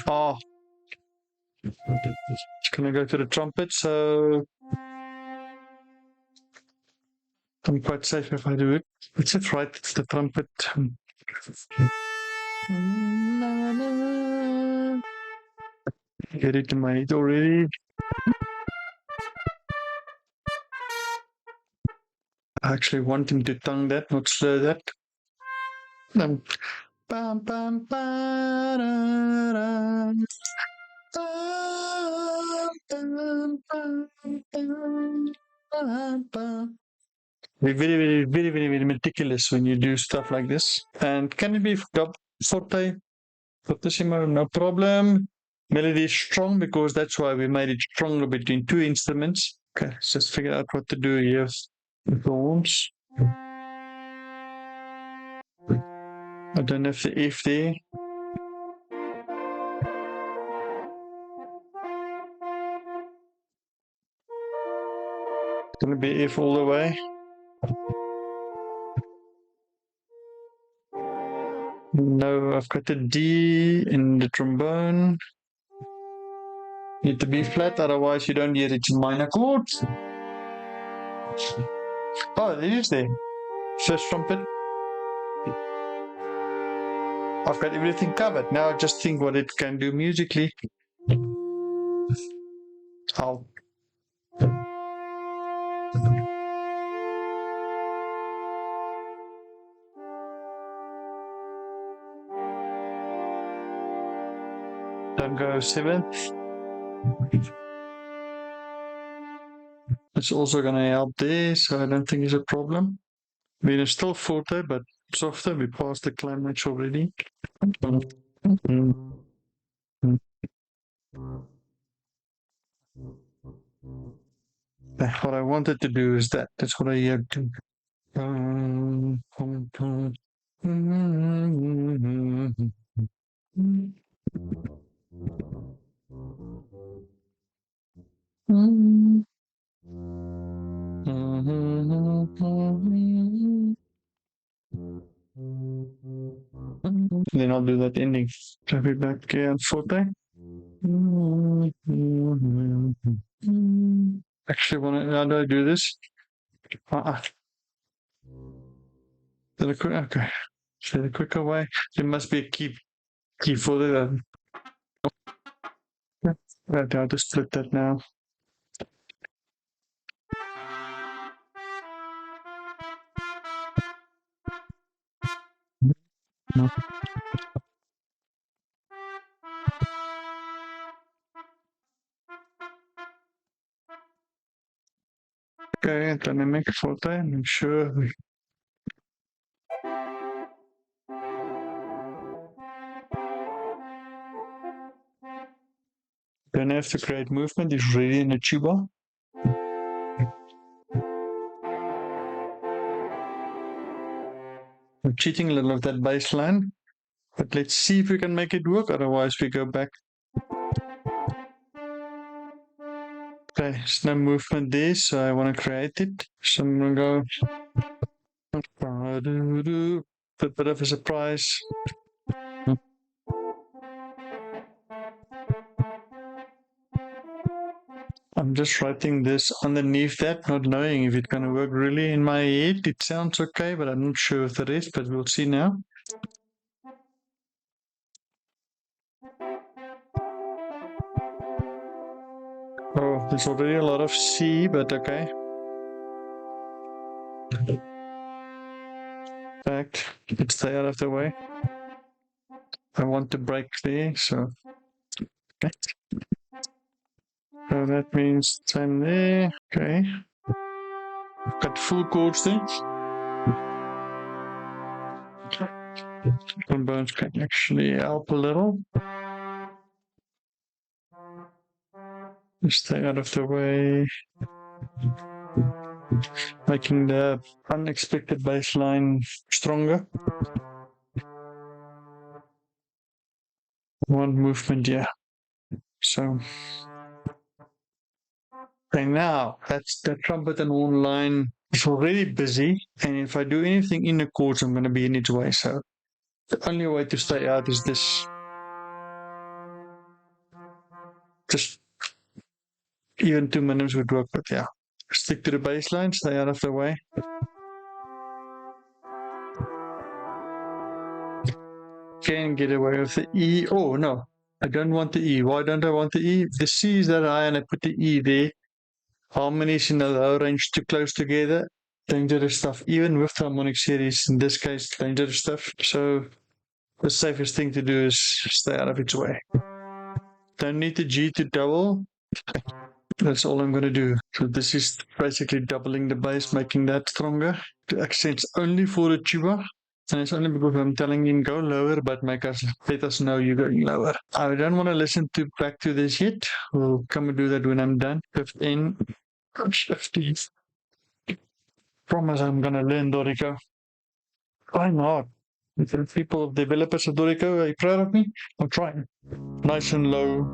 Speaker 1: Oh. It's gonna go to the trumpet, so I'm quite safe if I do it. It's it right, it's the trumpet. Get it in my head already. I actually want him to tongue that, not slur that. Bam, bam, bam, Be very, very, very, very, very meticulous when you do stuff like this. And can it be forte, fortissimo? No problem. Melody is strong because that's why we made it stronger between two instruments. Okay, let's just figure out what to do here with the horns. I don't have the F there. It's gonna be F all the way. No, I've got a D in the trombone. Need to be flat, otherwise you don't hear it's minor chords. Oh, it is there. First trumpet. I've got everything covered. Now I just think what it can do musically. I'll don't go seventh. It's also going to help there, so I don't think it's a problem. I mean, it's still forte, but softer. We passed the climax already. What I wanted to do is that. That's what I had to. Then I'll do that ending. Drop it back and forte. Actually, how do I do this? Okay. So the quicker way. There must be a key for the. Right, I'll just split that now. No. Okay, dynamic forte. I'm sure we don't have to create movement. It's really in the tuba. I'm cheating a little of that bass line, but let's see if we can make it work. Otherwise, we go back. Okay, there's no movement there, so I want to create it. So I'm going to go. A bit of a surprise. I'm just writing this underneath that, not knowing if it's going to work really in my head. It sounds okay, but I'm not sure of the rest, but we'll see now. Oh, there's already a lot of C, but okay. In fact, let's stay out of the way. I want to break there, so okay. So that means same there. Okay. Got full chords there. Trombones can actually help a little. Stay out of the way. Making the unexpected bass line stronger. One movement, yeah. So, okay, now that's the trumpet and horn line is already busy, and if I do anything in the chords, I'm going to be in its way. So, the only way to stay out is this. Just even 2 minutes would work, but yeah, stick to the bass line, stay out of the way. Can get away with the E. Oh no, I don't want the E. Why don't I want the E? The C is that high, and I put the E there. Harmonies in the low range too close together. Dangerous stuff. Even with the harmonic series, in this case, dangerous stuff. So the safest thing to do is stay out of its way. Don't need the G to double. That's all I'm going to do. So this is basically doubling the bass, making that stronger. The accent's only for the tuba. And it's only because I'm telling him go lower, but let us know you're going lower. I don't want to listen back to this yet. We'll come and do that when I'm done. 15, 50. Promise I'm going to learn Dorico. Why not? If the people, developers of Dorico, are you proud of me? I'm trying. Nice and low.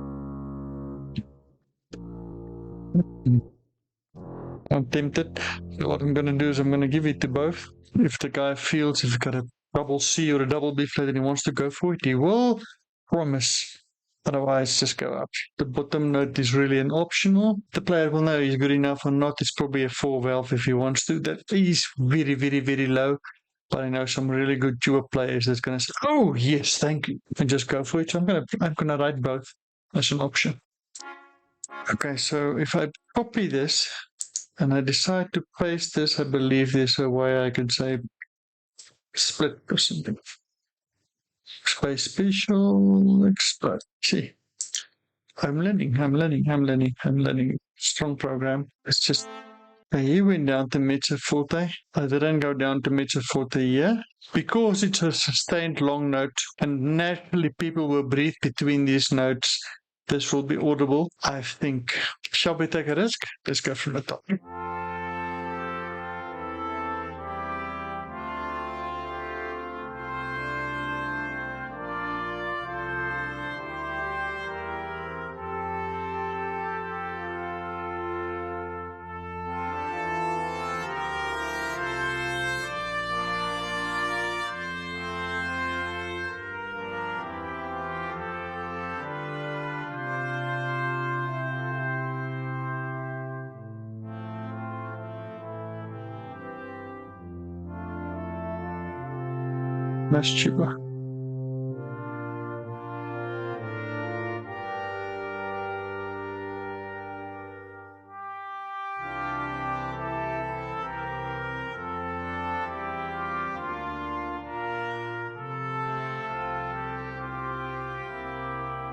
Speaker 1: I'm tempted. So what I'm going to do is I'm going to give it to both. If the guy feels if he's got a double C or a double B flat and he wants to go for it, he will. Promise. Otherwise, just go up. The bottom note is really an optional. The player will know he's good enough or not. It's probably a 4 valve if he wants to. That is very, very, very low. But I know some really good tuba players that's going to say, "Oh yes, thank you," and just go for it. So I'm gonna write both as an option. Okay, so if I copy this and I decide to paste this, I believe there's a way I can say split or something. Space special expert. See, I'm learning. Strong program. It's just he went down to mezzo forte. I didn't go down to mezzo forte here because it's a sustained long note, and naturally people will breathe between these notes. This will be audible, I think. Shall we take a risk? Let's go from the top. Nice tuba.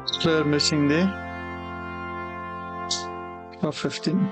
Speaker 1: Slur missing there. Or 15.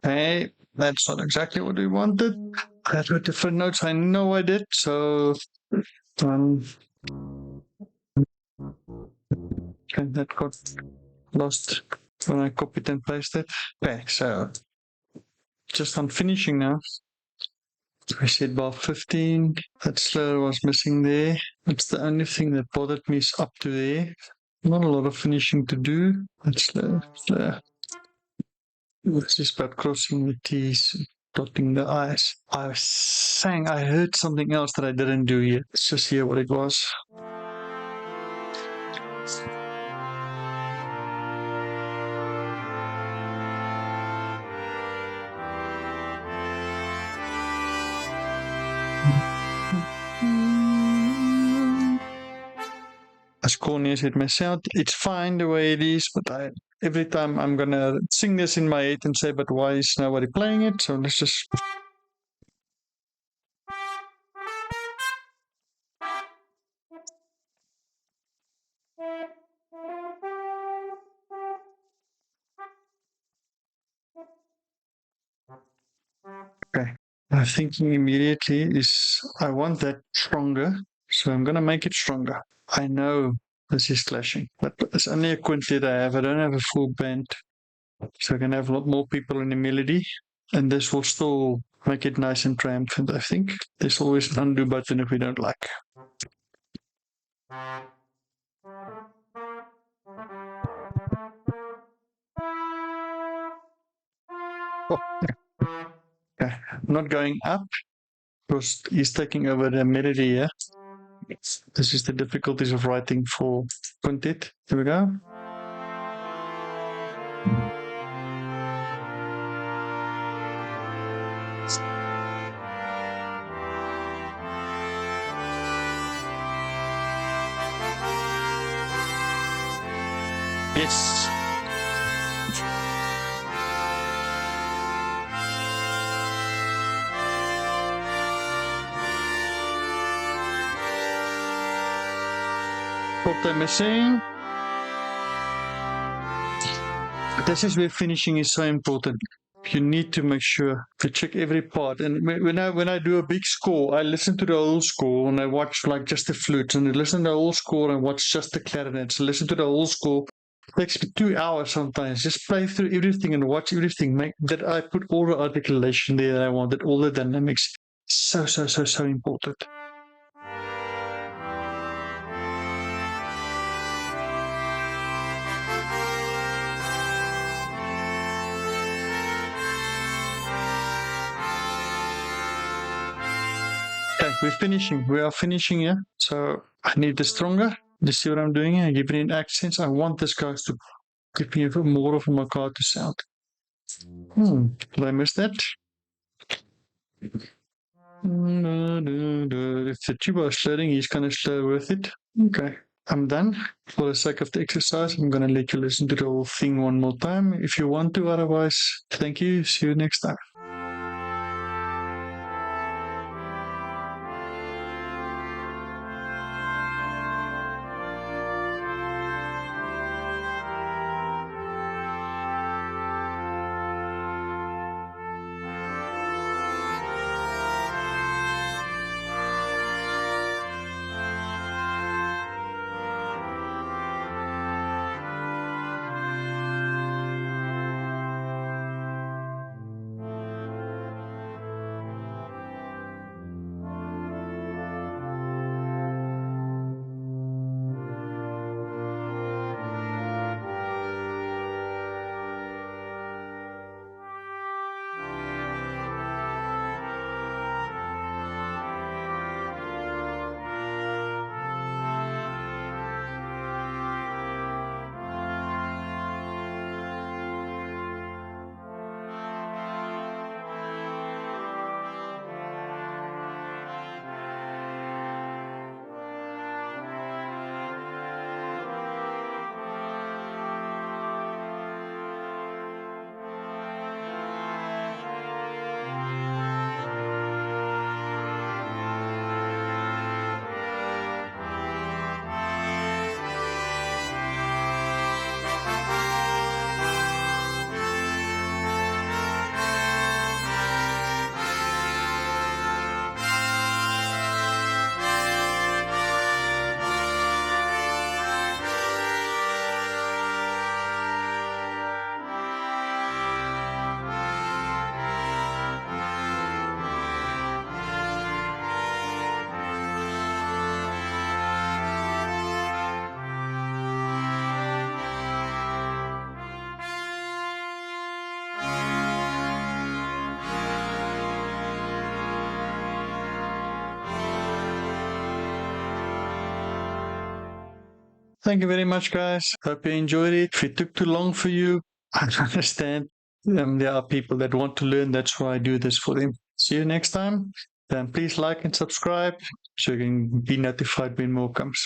Speaker 1: Hey, that's not exactly what we wanted. I wrote different notes. I know I did. So, and that got lost when I copied and pasted. Okay, so just on finishing now. I said bar 15. That slur was missing there. That's the only thing that bothered me is up to there. Not a lot of finishing to do. That's slur. This is about crossing the T's, dotting the I's. I was saying I heard something else that I didn't do yet. Let's just hear what it was. As corny as it may sound, it's fine the way it is, but every time I'm gonna sing this in my head and say, but why is nobody playing it? So let's just. Okay. My thinking immediately is I want that stronger. So I'm going to make it stronger. I know this is clashing, but it's only a quintet I have. I don't have a full band. So I can have a lot more people in the melody, and this will still make it nice and triumphant, I think. There's always an undo button if we don't like. Oh, okay. I'm not going up because he's taking over the melody here. This is the difficulties of writing for quintet. Here we go. Yes. What I'm missing. This is where finishing is so important. You need to make sure to check every part. And when I do a big score, I listen to the whole score and I watch like just the flutes, and I listen to the whole score and watch just the clarinets. Listen to the whole score. It takes me 2 hours sometimes. Just play through everything and watch everything. Make that I put all the articulation there that I wanted, all the dynamics. So important. Okay, we're finishing. We are finishing here. So I need the stronger. You see what I'm doing here? I give it in accents. I want this guys to give me more of a Mercato sound. Did I miss that? If the tuba is slurring, he's kind of slow with it. Okay, I'm done. For the sake of the exercise, I'm going to let you listen to the whole thing one more time if you want to. Otherwise, thank you. See you next time. Thank you very much, guys. Hope you enjoyed it. If it took too long for you, I understand. There are people that want to learn. That's why I do this for them. See you next time. Then please like and subscribe so you can be notified when more comes.